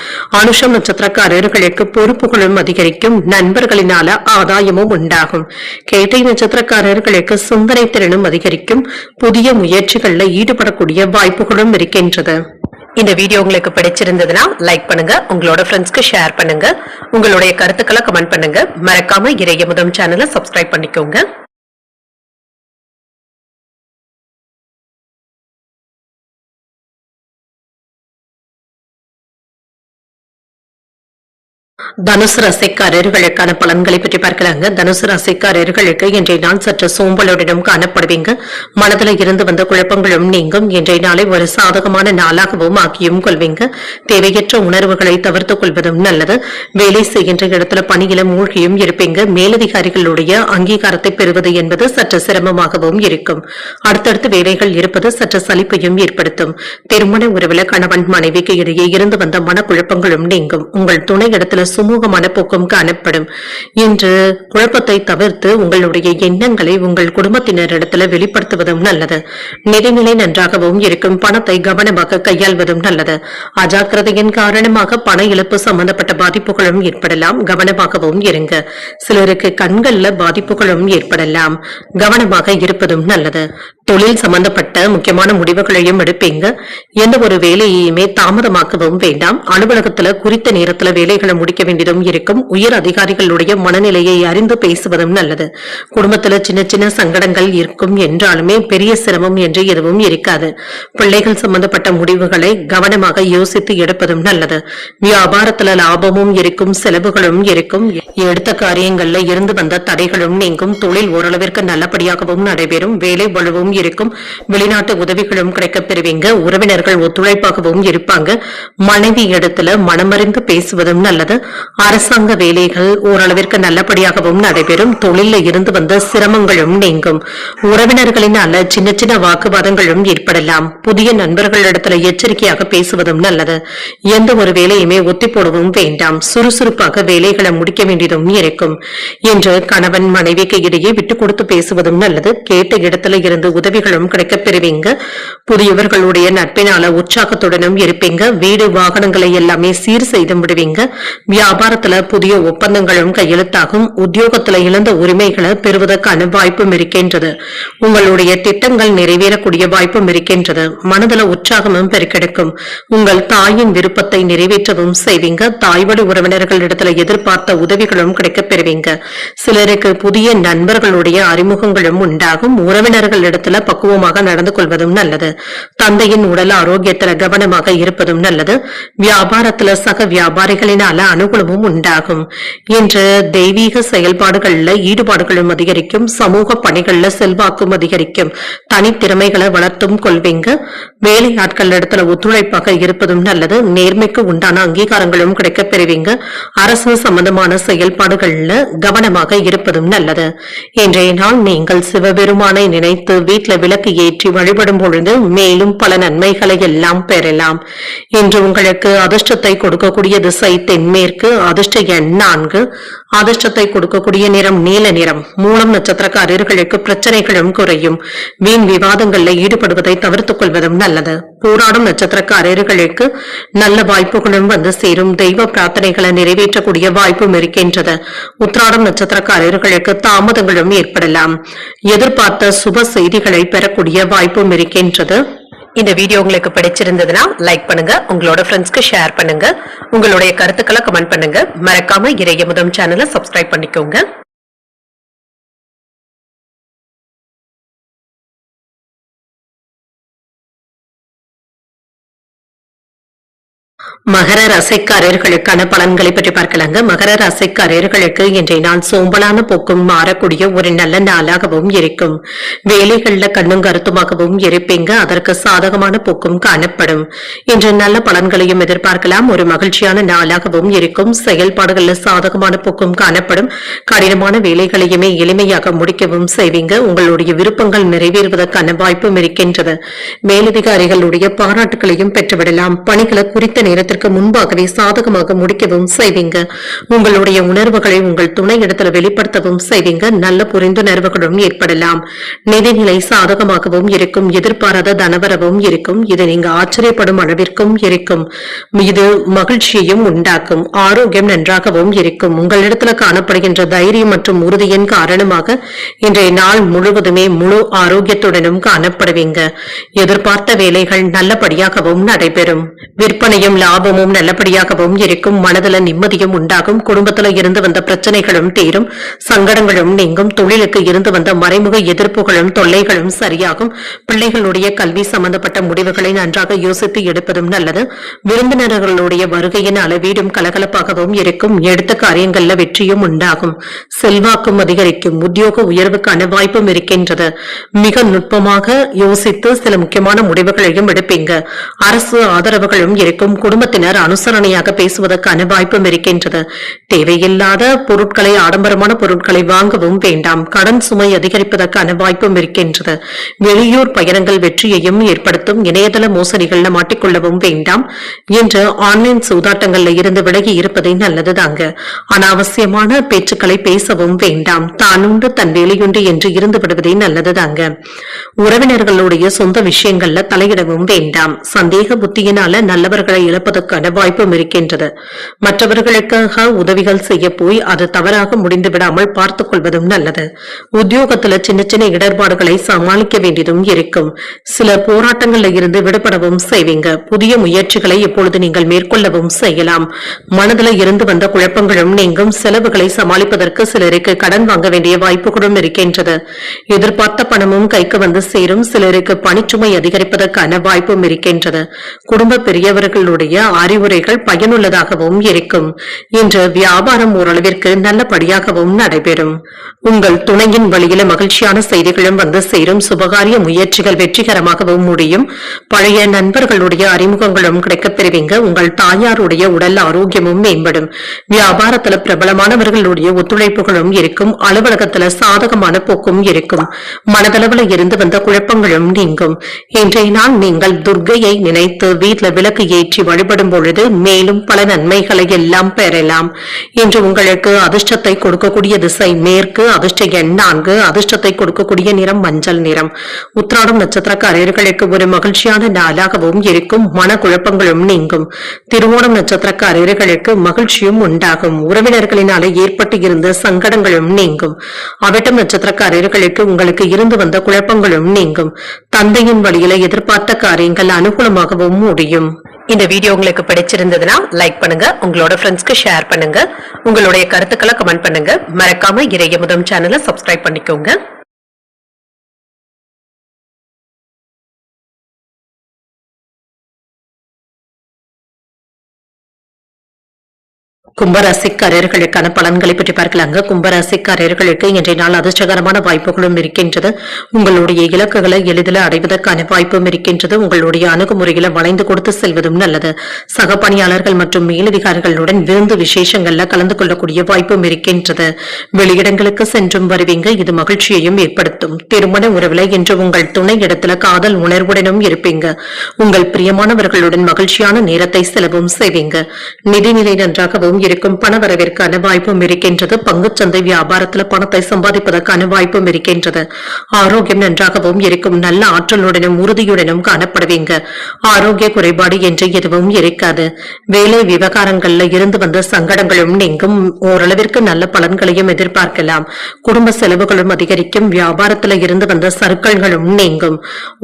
அனுஷம் நட்சத்திரக்காரர்களுக்கு பொறுப்புகளும் அதிகரிக்கும். நண்பர்களினால ஆதாயமும் உண்டாகும். கேட்டை நட்சத்திரக்காரர்களுக்கு சிந்தனை திறனும் அதிகரிக்கும். புதிய முயற்சிகள்ல ஈடுபடக்கூடிய வாய்ப்புகளும் இருக்கின்றது. இந்த வீடியோ உங்களுக்கு பிடிச்சிருந்ததுன்னா லைக் பண்ணுங்க, உங்களோட ஃப்ரெண்ட்ஸ்க்கு ஷேர் பண்ணுங்க, உங்களுடைய கருத்துக்களை கமெண்ட் பண்ணுங்க. மறக்காம இறையமுதம் சேனலை சப்ஸ்கிரைப் பண்ணிக்கோங்க. தனுசு ராசிக்காரர்களுக்கான பலன்களை பற்றி பார்க்கலாங்க. தனுசு ராசிக்காரர்களுக்கு இன்றைய நாள் சற்று சோம்பலுடனும் காணப்படுவீங்க. மனதில் இருந்து வந்த குழப்பங்களும் நீங்கும். இன்றைய நாளை ஒரு சாதகமான நாளாகவும் ஆக்கியும் கொள்வீங்க. தேவையற்ற உணர்வுகளை தவிர்த்துக் கொள்வதும் நல்லது. வேலை செய்கின்ற இடத்துல பணியில மூழ்கியும் இருப்பீங்க. மேலதிகாரிகளுடைய அங்கீகாரத்தை பெறுவது என்பது சற்று சிரமமாகவும் இருக்கும். அடுத்தடுத்து வேலைகள் இருப்பது சற்று சலிப்பையும் ஏற்படுத்தும். திருமண உறவுல கணவன் மனைவிக்கு இடையே இருந்து வந்த மனக்குழப்பங்களும் நீங்கும். உங்கள் துணை இடத்துல சுமூகமான போக்கும் காணப்படும். இன்று குழப்பத்தை தவிர்த்து உங்களுடைய எண்ணங்களை உங்கள் குடும்பத்தினரிடத்தில் வெளிப்படுத்துவதும் நல்லது. நிதிநிலை நன்றாகவும் இருக்கும். பணத்தை கவனமாக கையாள்வதும் நல்லது. அஜாக்கிரதையின் காரணமாக பண இழப்பு சம்பந்தப்பட்ட பாதிப்புகளும் ஏற்படலாம். கவனமாகவும் இருங்க. சிலருக்கு கண்கள்ல பாதிப்புகளும் ஏற்படலாம். கவனமாக இருப்பதும் நல்லது. தொழில் சம்பந்தப்பட்ட முக்கியமான முடிவுகளையும் எடுப்பீங்க. எந்த ஒரு வேலையுமே தாமதமாக்கவும் வேண்டாம். அலுவலகத்துல குறித்த நேரத்துல வேலைகளை முடிக்க வேண்டியதும் இருக்கும். உயர் அதிகாரிகளுடைய மனநிலையை அறிந்து பேசுவதும் நல்லது. குடும்பத்துல சின்ன சின்ன சங்கடங்கள் இருக்கும் என்றாலுமே பெரிய சிரமம் என்று எதுவும் இருக்காது. பிள்ளைகள் சம்பந்தப்பட்ட முடிவுகளை கவனமாக யோசித்து எடுப்பதும் நல்லது. வியாபாரத்துல லாபமும் இருக்கும், செலவுகளும் இருக்கும். எடுத்த காரியங்கள்ல இருந்து வந்த தடைகளும் நீங்கும். தொழில் ஓரளவிற்கு நல்லபடியாகவும் நடைபெறும். வேலை வலுவும் இருக்கும். வெளிநாட்டு உதவிகளும் கிடைக்கப் பெறுவீங்க. உறவினர்கள் ஒத்துழைப்பாகவும் இருப்பாங்க. மனைவி இடத்துல மனமறிந்து பேசுவதும் நல்லது. அரசாங்க வேலைகள் ஓரளவிற்கு நல்லபடியாகவும் நடைபெறும். தொழில இருந்து வந்த சிரமங்களும் நீங்கும். உறவினர்களினால சின்ன சின்ன வாக்குவாதங்களும் ஏற்படலாம். புதிய நண்பர்களிடத்துல எச்சரிக்கையாக பேசுவதும் நல்லது. எந்த ஒரு வேலையுமே ஒத்தி போடவும் வேண்டாம். சுறுசுறுப்பாக வேலைகளை முடிக்க வேண்டியதும் இருக்கும். இன்று கணவன் மனைவிக்கு இடையே விட்டு கொடுத்து பேசுவதும் நல்லது. கேட்ட இடத்துல இருந்து உதவிகளும் கிடைக்கப் பெறுவீங்க. புதியவர்களுடைய நட்பினால உற்சாகத்துடனும் இருப்பீங்க. வீடு வாகனங்களை எல்லாமே சீர் செய்து விடுவீங்க. வியாபாரத்துல புதிய ஒப்பந்தங்களும் கையெழுத்தாகும். உத்தியோகத்துல இழந்த உரிமைகளை பெறுவதற்கான வாய்ப்பும் இருக்கின்றது. உங்களுடைய திட்டங்கள் நிறைவேறக்கூடிய வாய்ப்பும் இருக்கின்றது. மனதில் உற்சாகமும் பெருக்கெடுக்கும். உங்கள் தாயின் விருப்பத்தை நிறைவேற்றவும் செய்வீங்க. தாய்வழி உறவினர்களிடத்துல எதிர்பார்த்த உதவிகளும் கிடைக்கப் பெறுவீங்க. சிலருக்கு புதிய நண்பர்களுடைய அறிமுகங்களும் உண்டாகும். உறவினர்களிடத்துல பக்குவமாக நடந்து கொள்வதும் நல்லது. தந்தையின் உடல் ஆரோக்கியத்துல கவனமாக இருப்பதும் நல்லது. வியாபாரத்துல சக வியாபாரிகளினால அனுகூலமும் உண்டாகும். இன்று தெய்வீக செயல்பாடுகள்ல ஈடுபாடுகளும் அதிகரிக்கும். சமூக பணிகள்ல செல்வாக்கும் அதிகரிக்கும். தனித்திறமைகளை வளர்த்தும் கொள்வீங்க. வேலை ஆட்கள் இடத்துல ஒத்துழைப்பாக இருப்பதும் நல்லது. நேர்மைக்கு உண்டான அங்கீகாரங்களும் கிடைக்கப் பெறுவீங்க. அரசு சம்பந்தமான செயல்பாடுகள்ல கவனமாக இருப்பதும் நல்லது. இன்றைய நாள் நீங்கள் சிவபெருமானை நினைத்து வீட்டில் விளக்கு ஏற்றி வழிபடும் பொழுது மேலும் பல நன்மைகளை எல்லாம் பெறலாம். இன்று உங்களுக்கு அதிர்ஷ்டத்தை கொடுக்கக்கூடிய திசை தென்மேற்கு. அதிர்ஷ்ட எண் 4. அதிர்ஷ்டத்தை கொடுக்கக்கூடிய நிறம் நீல நிறம். மூலம் நட்சத்திரக்காரர்களுக்கு பிரச்சனைகளும் குறையும். வீண் விவாதங்கள்ல ஈடுபடுவதை தவிர்த்துக் கொள்வதும் நல்லது. போராடும் நட்சத்திரக்காரர்களுக்கு நல்ல வாய்ப்புகளும் வந்து சேரும். தெய்வ பிரார்த்தனைகளை நிறைவேற்றக்கூடிய வாய்ப்பும் இருக்கின்றது. உத்திராடம் நட்சத்திரக்காரர்களுக்கு தாமதங்களும் ஏற்படலாம். எதிர்பார்த்த சுப செய்திகளை பெறக்கூடிய வாய்ப்பும் இருக்கின்றது. இந்த வீடியோ உங்களுக்கு பிடிச்சிருந்ததுன்னா லைக் பண்ணுங்க. உங்களோட ஃப்ரெண்ட்ஸ்க்கு ஷேர் பண்ணுங்க. உங்களுடைய கருத்துக்களை கமெண்ட் பண்ணுங்க. மறக்காம இறையமுதம் சேனலை சப்ஸ்கிரைப் பண்ணிக்கோங்க. மகர ராசிக்காரர்களுக்கான பலன்களை பற்றி பார்க்கலாங்க. மகர ராசிக்காரர்களுக்கு இன்றைய நாள் சோம்பலான போக்கும் மாறக்கூடிய ஒரு நல்ல நாளாகவும் இருக்கும். வேலைகள்ல கண்ணும் கருத்துமாகவும் இருப்பீங்க. அதற்கு சாதகமான போக்கும் காணப்படும். இன்று நல்ல பலன்களையும் எதிர்பார்க்கலாம். ஒரு மகிழ்ச்சியான நாளாகவும் இருக்கும். செயல்பாடுகள்ல சாதகமான போக்கும் காணப்படும். கடினமான வேலைகளையுமே எளிமையாக முடிக்கவும் செய்வீங்க. உங்களுடைய விருப்பங்கள் நிறைவேறுவதற்கான வாய்ப்பும் இருக்கின்றது. மேலதிகாரிகளுடைய பாராட்டுகளையும் பெற்றுவிடலாம். பணிகளை குறித்த நேரத்திற்கு முன்பாகவே சாதகமாக முடிக்கவும் செய்வீங்க. உங்களுடைய உணர்வுகளை உங்கள் துணை இடத்துல வெளிப்படுத்தவும் செய்வீங்க. நல்ல புரிந்துணர்வுகளும் ஏற்படலாம். நிதிநிலை சாதகமாகவும் இருக்கும். எதிர்பாராத தனவரவும் இருக்கும். இது நீங்க ஆச்சரியப்படும் அளவிற்கும் இருக்கும். இது மகிழ்ச்சியையும் உண்டாக்கும். ஆரோக்கியம் நன்றாகவும் இருக்கும். உங்களிடத்துல காணப்படுகின்ற தைரியம் மற்றும் உறுதியின் காரணமாக இன்றைய நாள் முழுவதுமே முழு ஆரோக்கியத்துடனும் காணப்படுவீங்க. எதிர்பார்த்த வேலைகள் நல்லபடியாகவும் நடைபெறும். விற்பனையும் லாபமும் நல்லபடியாகவும் இருக்கும். மனதுல நிம்மதியும் உண்டாகும். குடும்பத்துல இருந்து வந்த பிரச்சனைகளும் தீரும், சங்கடங்களும் நீங்கும். தொழிலுக்கு இருந்து வந்த மறைமுக எதிர்ப்புகளும் தொல்லைகளும் சரியாகும். பிள்ளைகளுடைய கல்வி சம்பந்தப்பட்ட முடிவுகளை நன்றாக யோசித்து எடுப்பதும் நல்லது. விருந்தினர்களுடைய வருகையினால வீடும் கலகலப்பாகவும் இருக்கும். எடுத்த காரியங்கள்ல வெற்றியும் உண்டாகும். செல்வாக்கும் அதிகரிக்கும். உத்தியோக உயர்வுக்கான வாய்ப்பும் இருக்கின்றது. மிக நுட்பமாக யோசித்து சில முக்கியமான முடிவுகளையும் எடுப்பீங்க. அரசு ஆதரவுகளும் இருக்கும். குடும்பத்தினர் அனுசரணையாக பேசுவதற்கான வாய்ப்பும் இருக்கின்றது. தேவையில்லாத பொருட்களை, ஆடம்பரமான பொருட்களை வாங்கவும் வேண்டாம். கடன் சுமை அதிகரிப்பதற்கான வாய்ப்பும் இருக்கின்றது. வெளியூர் பயணங்கள் வெற்றியையும் ஏற்படுத்தும். இணையதள மோசடிகள்ல மாட்டிக்கொள்ளவும் வேண்டாம் என்று ஆன்லைன் சூதாட்டங்கள்ல இருந்து விலகி இருப்பதே நல்லதுதாங்க. அனாவசியமான பேச்சுக்களை பேசவும் வேண்டாம். தானுண்டு தன் வேலையுண்டு என்று இருந்து விடுவதே நல்லதுதாங்க. உறவினர்களுடைய சொந்த விஷயங்கள்ல தலையிடவும் வேண்டாம். சந்தேக புத்தியினால நல்லவர்களை இழப்பதற்கான வாய்ப்பும் இருக்கின்றது. மற்றவர்களுக்காக உதவிகள் செய்ய போய் அது தவறாக முடிந்து விடாமல் பார்த்துக் கொள்வதும் நல்லது. உத்தியோகத்துல சின்ன சின்ன இடர்பாடுகளை சமாளிக்க வேண்டியதும் இருக்கும். சில போராட்டங்கள்ல இருந்து விடுபடவும் செய்வீங்க. புதிய முயற்சிகளை இப்பொழுது நீங்கள் மேற்கொள்ளவும் செய்யலாம். மனதில் இருந்து வந்த குழப்பங்களும் நீங்கும். செலவுகளை சமாளிப்பதற்கு சிலருக்கு கடன் வாங்க வேண்டிய வாய்ப்புகளும் இருக்கின்றது. எதிர்பார்த்த பணமும் கைக்கு வந்து சேரும். சிலருக்கு பணிச்சுமை அதிகரிப்பதற்கான வாய்ப்பும் இருக்கின்றது. குடும்ப பெரியவர்களுடைய அறிவுரைகள் பயனுள்ளதாகவும் இருக்கும். இன்று வியாபாரம் ஓரளவிற்கு நல்லபடியாகவும் நடைபெறும். உங்கள் துணையின் வழியில மகிழ்ச்சியான செய்திகளும் வந்து சேரும். சுபகாரிய முயற்சிகள் வெற்றிகரமாகவும் முடியும். பழைய நண்பர்களுடைய அறிமுகங்களும் கிடைக்கப் பெறுவீங்க. உங்கள் தாயாருடைய உடல் ஆரோக்கியமும் மேம்படும். வியாபாரத்துல பிரபலமானவர்களுடைய ஒத்துழைப்புகளும் இருக்கும். அலுவலகத்துல சாதகமான போக்கும் இருக்கும். மனதளவுல இருந்து வந்த குழப்பங்களும் நீங்கும். இன்றைய நாள் நீங்கள் துர்க்கையை நினைத்து வீட்டுல விளக்கு ஏற்றி வழிபடும் பொழுது மேலும் பல நன்மைகளை எல்லாம் பெறலாம். இன்று உங்களுக்கு அதிர்ஷ்டத்தை கொடுக்கக்கூடிய திசை மேற்கு. அதிர்ஷ்ட எண் 4. அதிர்ஷ்டத்தை கொடுக்கக்கூடிய நிறம் மஞ்சள் நிறம். உத்திராடம் நட்சத்திரக்காரர்களுக்கு ஒரு மகிழ்ச்சியான நாளாகவும் இருக்கும். மன குழப்பங்களும் நீங்கும். திருவோணம் நட்சத்திரக்காரர்களுக்கு மகிழ்ச்சியும் உண்டாகும். உறவினர்களினாலே ஏற்பட்டு இருந்த சங்கடங்களும் நீங்கும். அவிட்டம் நட்சத்திரக்காரர்களுக்கு உங்களுக்கு இருந்து வந்த குழப்பங்களும் நீங்கும். தந்தையின் வழியில எதிர்பார்த்த காரியங்கள் அனுகூலமாகவும் முடியும். இந்த வீடியோ உங்களுக்கு பிடிச்சிருந்ததுன்னா லைக் பண்ணுங்க, உங்களோட ஃப்ரெண்ட்ஸ்க்கு ஷேர் பண்ணுங்க, உங்களுடைய கருத்துக்களை கமெண்ட் பண்ணுங்க. மறக்காம இறையமுதம் சேனலை சப்ஸ்கிரைப் பண்ணிக்கோங்க. கும்பராசிக்காரர்களுக்கான பலன்களை பற்றி பார்க்கலாங்க. கும்பராசிக்காரர்களுக்கு இன்றைய நாள் அதிர்ஷ்டகரமான வாய்ப்புகளும் இருக்கின்றது. உங்களுடைய இலக்குகளை எளிதில் அடைவதற்கான வாய்ப்பும் இருக்கின்றது. உங்களுடைய அணுகுமுறைகளை வளைந்து கொடுத்து செல்வதும் நல்லது. சக பணியாளர்கள் மற்றும் மேலதிகாரிகளுடன் விருந்து விசேஷங்கள்ல கலந்து கொள்ளக்கூடிய வாய்ப்பும் இருக்கின்றது. வெளியிடங்களுக்கு சென்றும் வருவீங்க. இது மகிழ்ச்சியையும் ஏற்படுத்தும். திருமண உறவுல இன்று உங்கள் துணை இடத்துல காதல் உணர்வுடனும் இருப்பீங்க. உங்கள் பிரியமானவர்களுடன் மகிழ்ச்சியான நேரத்தை செலவும் செய்வீங்க. நிதிநிலை நன்றாகவும் இருக்கும். பணவரவிற்கான வாய்ப்பும் இருக்கின்றது. பங்குச்சந்தை வியாபாரத்துல பணத்தை சம்பாதிப்பதற்கான வாய்ப்பும் இருக்கின்றது. ஆரோக்கியம் நன்றாகவும் இருக்கும். நல்ல ஆற்றலுடனும் உறுதியுடனும் காணப்படுவீங்க. ஆரோக்கிய குறைபாடு என்று எதுவும் இருக்காது. வேலை விவகாரங்கள்ல இருந்து வந்த சங்கடங்களும் நீங்கும். ஓரளவிற்கு நல்ல பலன்களையும் எதிர்பார்க்கலாம். குடும்ப செலவுகளும் அதிகரிக்கும். வியாபாரத்துல இருந்து வந்த சறுக்கல்களும் நீங்கும்.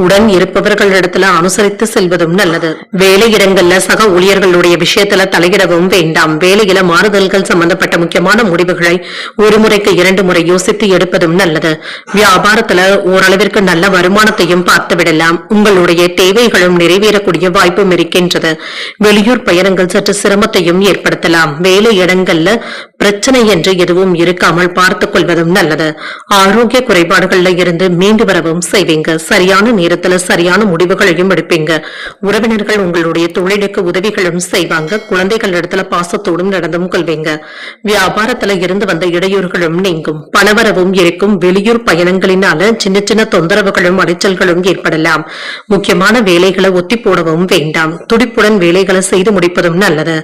உடன் இருப்பவர்களிடத்துல அனுசரித்து செல்வதும் நல்லது. வேலையிடங்கள்ல சக ஊழியர்களுடைய விஷயத்துல தலையிடவும் வேண்டாம். வேலையில மாறுதல்கள் சம்பந்தப்பட்ட முக்கியமான முடிவுகளை ஒரு முறைக்கு 2 முறை யோசித்து எடுப்பதும் நல்லது. வியாபாரத்துல ஓரளவிற்கு நல்ல வருமானத்தையும் பார்த்து விடலாம். உங்களுடைய தேவைகளும் நிறைவேறக்கூடிய வாய்ப்பும் இருக்கின்றது. வெளியூர் பயணங்கள் சற்று சிரமத்தையும் ஏற்படுத்தலாம். வேலை இடங்கள்ல பிரச்சனை என்று எதுவும் இருக்காமல் பார்த்துக் கொள்வதும் நல்லது. ஆரோக்கிய குறைபாடுகள்ல இருந்து மீண்டு வரவும் செய்வீங்க. சரியான நேரத்துல சரியான முடிவுகளையும் எடுப்பீங்க. உறவினர்கள் உங்களுடைய தொழிலுக்கு உதவிகளும் செய்வாங்க. குழந்தைகள் இடத்துல பாசத்தோடும் நடந்தும் கொள்வீங்க. வியாபாரத்துல இருந்து வந்த இடையூறுகளும் நீங்கும். பணவரவும் இருக்கும். வெளியூர் பயணங்களினால சின்ன சின்ன தொந்தரவுகளும் அலைச்சல்களும் ஏற்படலாம். முக்கியமான வேலைகளை ஒத்தி போடவும் வேண்டாம். துடிப்புடன் வேலைகளை செய்து முடிப்பதும் நல்லது.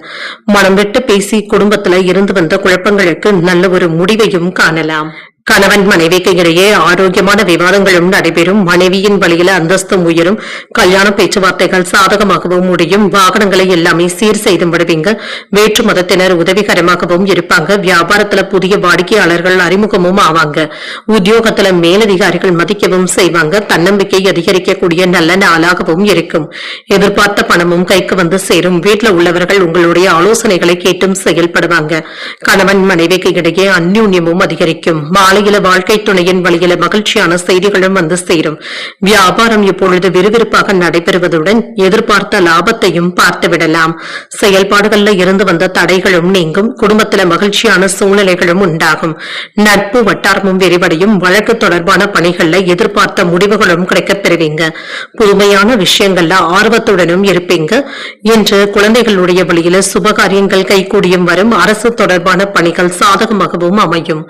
மனம் விட்டு பேசி குடும்பத்துல இருந்து வந்த குழப்பங்களுக்கு நல்ல ஒரு முடிவையும் காணலாம். கணவன் மனைவிக்கு இடையே ஆரோக்கியமான விவாதங்களும் நடைபெறும். மனைவியின் வழியில அந்தஸ்தும் உயரும். கல்யாண பேச்சுவார்த்தைகள் சாதகமாகவும் முடியும். வாகனங்களை எல்லாமே சீர் செய்து விடுவீங்க. வேற்று மதத்தினர் உதவிகரமாகவும் இருப்பாங்க. வியாபாரத்துல புதிய வாடிக்கையாளர்கள் அறிமுகமும் ஆவாங்க. உத்தியோகத்துல மேலதிகாரிகள் மதிக்கவும் செய்வாங்க. தன்னம்பிக்கை அதிகரிக்கக்கூடிய நல்ல நாளாகவும் இருக்கும். எதிர்பார்த்த பணமும் கைக்கு வந்து சேரும். வீட்டுல உள்ளவர்கள் உங்களுடைய ஆலோசனைகளை கேட்டும் செயல்படுவாங்க. கணவன் மனைவிக்கு இடையே அந்யூன்யமும் அதிகரிக்கும். மாலையில வாழ்க்கை துணையின் வழியில மகிழ்ச்சியான செய்திகளும் வந்து சேரும். வியாபாரம் இப்பொழுது விறுவிறுப்பாக நடைபெறுவதுடன் எதிர்பார்த்த லாபத்தையும் பார்த்துவிடலாம். செயல்பாடுகள்ல இருந்து வந்த தடைகளும் நீங்கும். குடும்பத்தில மகிழ்ச்சியான சூழ்நிலைகளும் உண்டாகும். நட்பு வட்டாரமும் விரிவடையும். வழக்கு தொடர்பான பணிகள்ல எதிர்பார்த்த முடிவுகளும் கிடைக்கப் பெறுவீங்க. புதுமையான விஷயங்கள்ல ஆர்வத்துடனும் இருப்பீங்க. இன்று குழந்தைகளுடைய வழியில சுபகாரியங்கள் கைகூடியும் வரும். அரசு தொடர்பான பணிகள் சாதகமாகவும் அமையும்.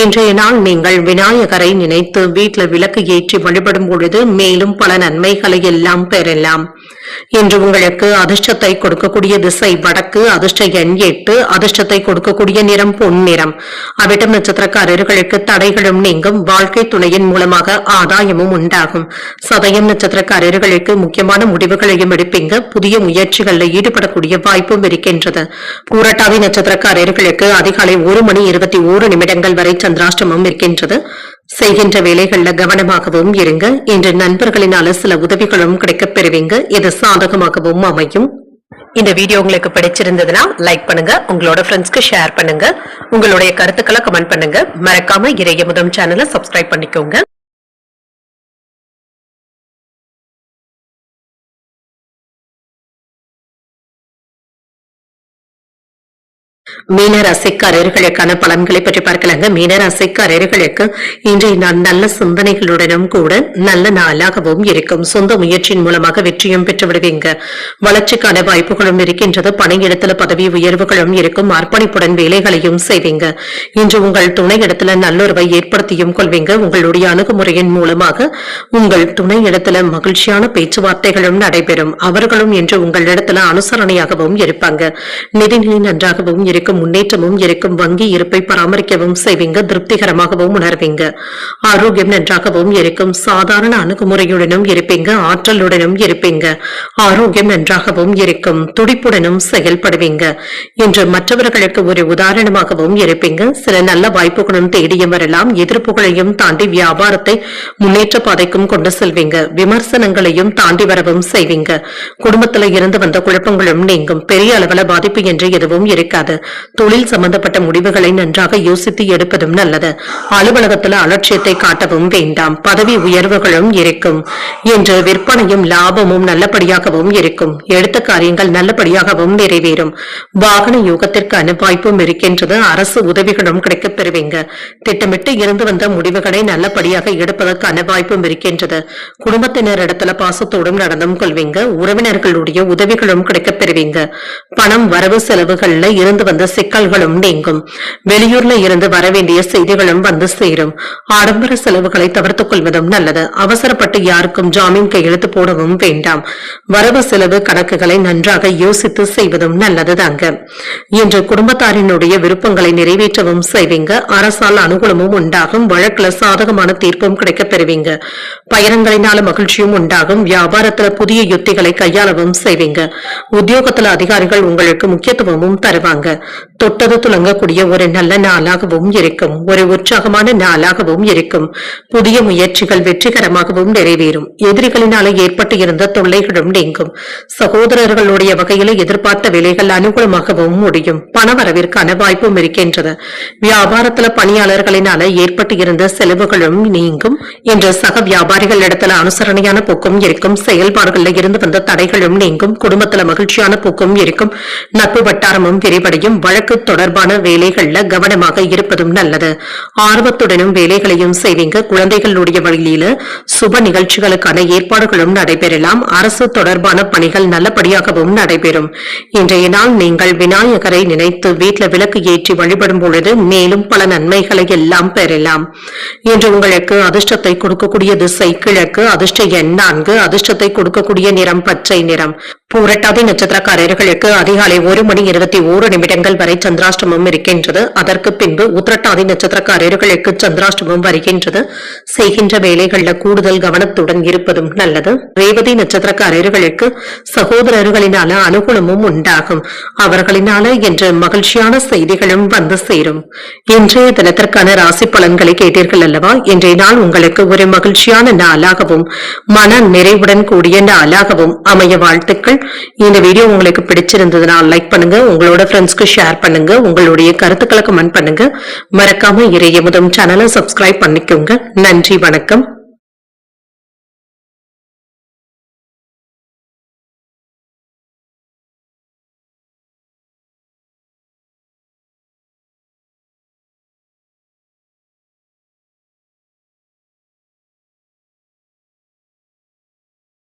இன்றைய நாள் நீங்கள் விநாயகரை நினைத்து வீட்டில் விளக்கு ஏற்றி வழிபடும் பொழுது மேலும் பல நன்மைகளை எல்லாம் பெறலாம். இன்று உங்களுக்கு அதிர்ஷ்டத்தை கொடுக்கக்கூடிய திசை வடக்கு. அதிர்ஷ்ட எண் 8. அதிர்ஷ்டத்தை கொடுக்கக்கூடிய நிறம் பொன்னிறம். அவிட்டம் நட்சத்திரக்காரர்களுக்கு தடைகளும் நீங்கும். வாழ்க்கை துணையின் மூலமாக ஆதாயமும் உண்டாகும். சதயம் நட்சத்திரக்காரர்களுக்கு முக்கியமான முடிவுகளையும் எடுப்பீங்க. புதிய முயற்சிகளில் ஈடுபடக்கூடிய வாய்ப்பும் இருக்கின்றது. பூரட்டாதி நட்சத்திரக்காரர்களுக்கு அதிகாலை 1:21 வரை சந்திராஷ்டமம் இருக்கின்றது. செய்கின்ற வேலைகள்ல கவனமாகவும் இருங்க. இன்று நண்பர்களினால சில உதவிகளும் கிடைக்கப் பெறுவீங்க. இது சாதகமாகவும் அமையும். இந்த வீடியோ உங்களுக்கு பிடிச்சிருந்ததுன்னா லைக் பண்ணுங்க. உங்களோட ஃப்ரெண்ட்ஸ்க்கு ஷேர் பண்ணுங்க. உங்களுடைய கருத்துக்களை கமெண்ட் பண்ணுங்க. மறக்காம இறையமுதம் சேனலை சப்ஸ்கிரைப் பண்ணிக்கோங்க. மீனராசிக்காரர்களுக்கான பலன்களை பற்றி பார்க்கலாங்க. மீனராசிக்காரர்களுக்கு இன்றைய நாள் நல்ல சிந்தனைகளுடனும் கூட நல்ல நாளாகவும் இருக்கும். சொந்த முயற்சியின் மூலமாக வெற்றியும் பெற்று விடுவீங்க. வளர்ச்சிக்கான வாய்ப்புகளும் இருக்கின்றது. பணியிடத்துல பதவி உயர்வுகளும் இருக்கும். அர்ப்பணிப்புடன் வேலைகளையும் செய்வீங்க. இன்று உங்கள் துணையிடத்துல நல்லுறவை ஏற்படுத்தியும் கொள்வீங்க. உங்களுடைய அணுகுமுறையின் மூலமாக உங்கள் துணையிடத்துல மகிழ்ச்சியான பேச்சுவார்த்தைகளும் நடைபெறும். அவர்களும் இன்று உங்களிடத்துல அனுசரணையாகவும் இருப்பாங்க. நிதிநிலை நன்றாகவும் இருக்கும். முன்னேற்றமும் இருக்கும். வங்கி இருப்பை பராமரிக்கவும் செய்வீங்க. திருப்திகரமாகவும் உணர்வீங்க. ஆரோக்கியம் நன்றாகவும் இருக்கும். சாதாரண அணுகுமுறையுடனும் இருப்பீங்க. ஆற்றலுடனும் இருப்பீங்க. ஆரோக்கியம் நன்றாகவும் இருக்கும். துடிப்புடனும் செயல்படுவீங்க. இன்று மற்றவர்களுக்கு ஒரு உதாரணமாகவும் இருப்பீங்க. சில நல்ல வாய்ப்புகளும் தேடியும் வரலாம். எதிர்ப்புகளையும் தாண்டி வியாபாரத்தை முன்னேற்ற பாதைக்கும் கொண்டு செல்வீங்க. விமர்சனங்களையும் தாண்டி வரவும் செய்வீங்க. குடும்பத்தில் இருந்து வந்த குழப்பங்களும் நீங்கும். பெரிய அளவில் பாதிப்பு என்று எதுவும் இருக்காது. தொழில் சம்பந்தப்பட்ட முடிவுகளை நன்றாக யோசித்து எடுப்பதும் நல்லது. அலுவலகத்தில் அலட்சியத்தை காட்டவும் வேண்டாம். பதவி உயர்வுகளும் இருக்கும். இன்று விற்பனையும் லாபமும் நல்லபடியாகவும் இருக்கும். எடுத்த காரியங்கள் நல்லபடியாகவும் நிறைவேறும். வாகன யோகத்திற்கான வாய்ப்பும் இருக்கின்றது. அரசு உதவிகளும் கிடைக்கப் பெறுவீங்க. திட்டமிட்டு இருந்து வந்த முடிவுகளை நல்லபடியாக எடுப்பதற்கான வாய்ப்பும் இருக்கின்றது. குடும்பத்தினரிடத்துல பாசத்தோடும் நடந்தும் கொள்வீங்க. உறவினர்களுடைய உதவிகளும் கிடைக்கப் பெறுவீங்க. பணம் வரவு செலவுகள்ல இருந்து வந்த சிக்கல்களும் நீங்கும். வெளியூர்ல இருந்து வர வேண்டிய செய்திகளும் வந்து சேரும். ஆடம்பர செலவுகளை தவிர்த்துக் கொள்வதும் நல்லது. அவசரப்பட்டு யாருக்கும் ஜாமீன் கையெழுத்து போடவும் வேண்டாம். வரவு செலவு கணக்குகளை நன்றாக யோசித்து செய்வதும் நல்லது தாங்க. இன்று குடும்பத்தாரினுடைய விருப்பங்களை நிறைவேற்றவும் செய்வீங்க. அரசால் அனுகூலமும் உண்டாகும். வழக்குல சாதகமான தீர்ப்பும் கிடைக்கப் பெறுவீங்க. பயணங்களினால மகிழ்ச்சியும் உண்டாகும். வியாபாரத்துல புதிய யுத்திகளை கையாளவும் செய்வீங்க. உத்தியோகத்துல அதிகாரிகள் உங்களுக்கு முக்கியத்துவமும் தருவாங்க. தொட்டது துளங்கக்கூடிய ஒரு நல்ல நாளாகவும் இருக்கும். ஒரு உற்சாகமான நாளாகவும் இருக்கும். புதிய முயற்சிகள் வெற்றிகரமாகவும் நிறைவேறும். எதிரிகளினால ஏற்பட்டு இருந்த தொல்லைகளும் நீங்கும். சகோதரர்களுடைய வகையில எதிர்பார்த்த வேலைகள் அனுகூலமாகவும் முடியும். பணவரவிற்கான வாய்ப்பும் இருக்கின்றது. வியாபாரத்துல பணியாளர்களினால ஏற்பட்டு இருந்த செலவுகளும் நீங்கும். இன்று சக வியாபாரிகள் இடத்துல அனுசரணையான போக்கும் இருக்கும். செயல்பாடுகளில் இருந்து வந்த தடைகளும் நீங்கும். குடும்பத்துல மகிழ்ச்சியான போக்கும் இருக்கும். நட்பு வட்டாரமும் விரிவடையும். வழக்கு தொடர்பான வேலைகள்ல கவனமாக இருப்பதும் நல்லது. ஆர்வத்துடனும் வேலைகளையும் செய்வீங்க. குழந்தைகளுடைய வழியில சுப நிகழ்ச்சிகளுக்கான ஏற்பாடுகளும் நடைபெறலாம். அரசு தொடர்பான பணிகள் நல்லபடியாகவும் நடைபெறும். இன்றைய நாள் நீங்கள் விநாயகரை நினைத்து வீட்டில் விளக்கு ஏற்றி வழிபடும் பொழுது மேலும் பல நன்மைகளை எல்லாம் பெறலாம். இன்று உங்களுக்கு அதிர்ஷ்டத்தை கொடுக்கக்கூடிய திசை கிழக்கு. அதிர்ஷ்ட எண் 4. அதிர்ஷ்டத்தை கொடுக்கக்கூடிய நிறம் பச்சை நிறம். பூரட்டாதி நட்சத்திரக்காரர்களுக்கு அதிகாலை 1:21 வரை சந்திராஷ்டமம் இருக்கின்றது. அதற்கு பின்பு உத்திரட்டாதி நட்சத்திரக்காரர்களுக்கு சந்திராஷ்டமம் வருகின்றது. செய்கின்ற வேலைகள்ல கூடுதல் கவனத்துடன் இருப்பதும் நல்லது. ரேவதி நட்சத்திரக்காரர்களுக்கு சகோதரர்களினால அனுகூலமும் உண்டாகும். அவர்களினால என்று மகிழ்ச்சியான செய்திகளும் வந்து சேரும். இன்றைய தினத்திற்கான ராசி பலன்களை கேட்டீர்கள் அல்லவா? இன்றைய நாள் உங்களுக்கு ஒரு மகிழ்ச்சியான நாளாகவும் மன நிறைவுடன் கூடிய நாளாகவும் அமைய வாழ்த்துக்கள். இந்த வீடியோ உங்களுக்கு பிடிச்சிருந்ததுன்னா லைக் பண்ணுங்க, உங்களோட ஃப்ரெண்ட்ஸ்க்கு ஷேர் பண்ணுங்க, உங்களுடைய கருத்துக்களை கமெண்ட் பண்ணுங்க. மறக்காம இறையமுதம் சேனலை சப்ஸ்கிரைப் பண்ணிக்கோங்க. நன்றி, வணக்கம்.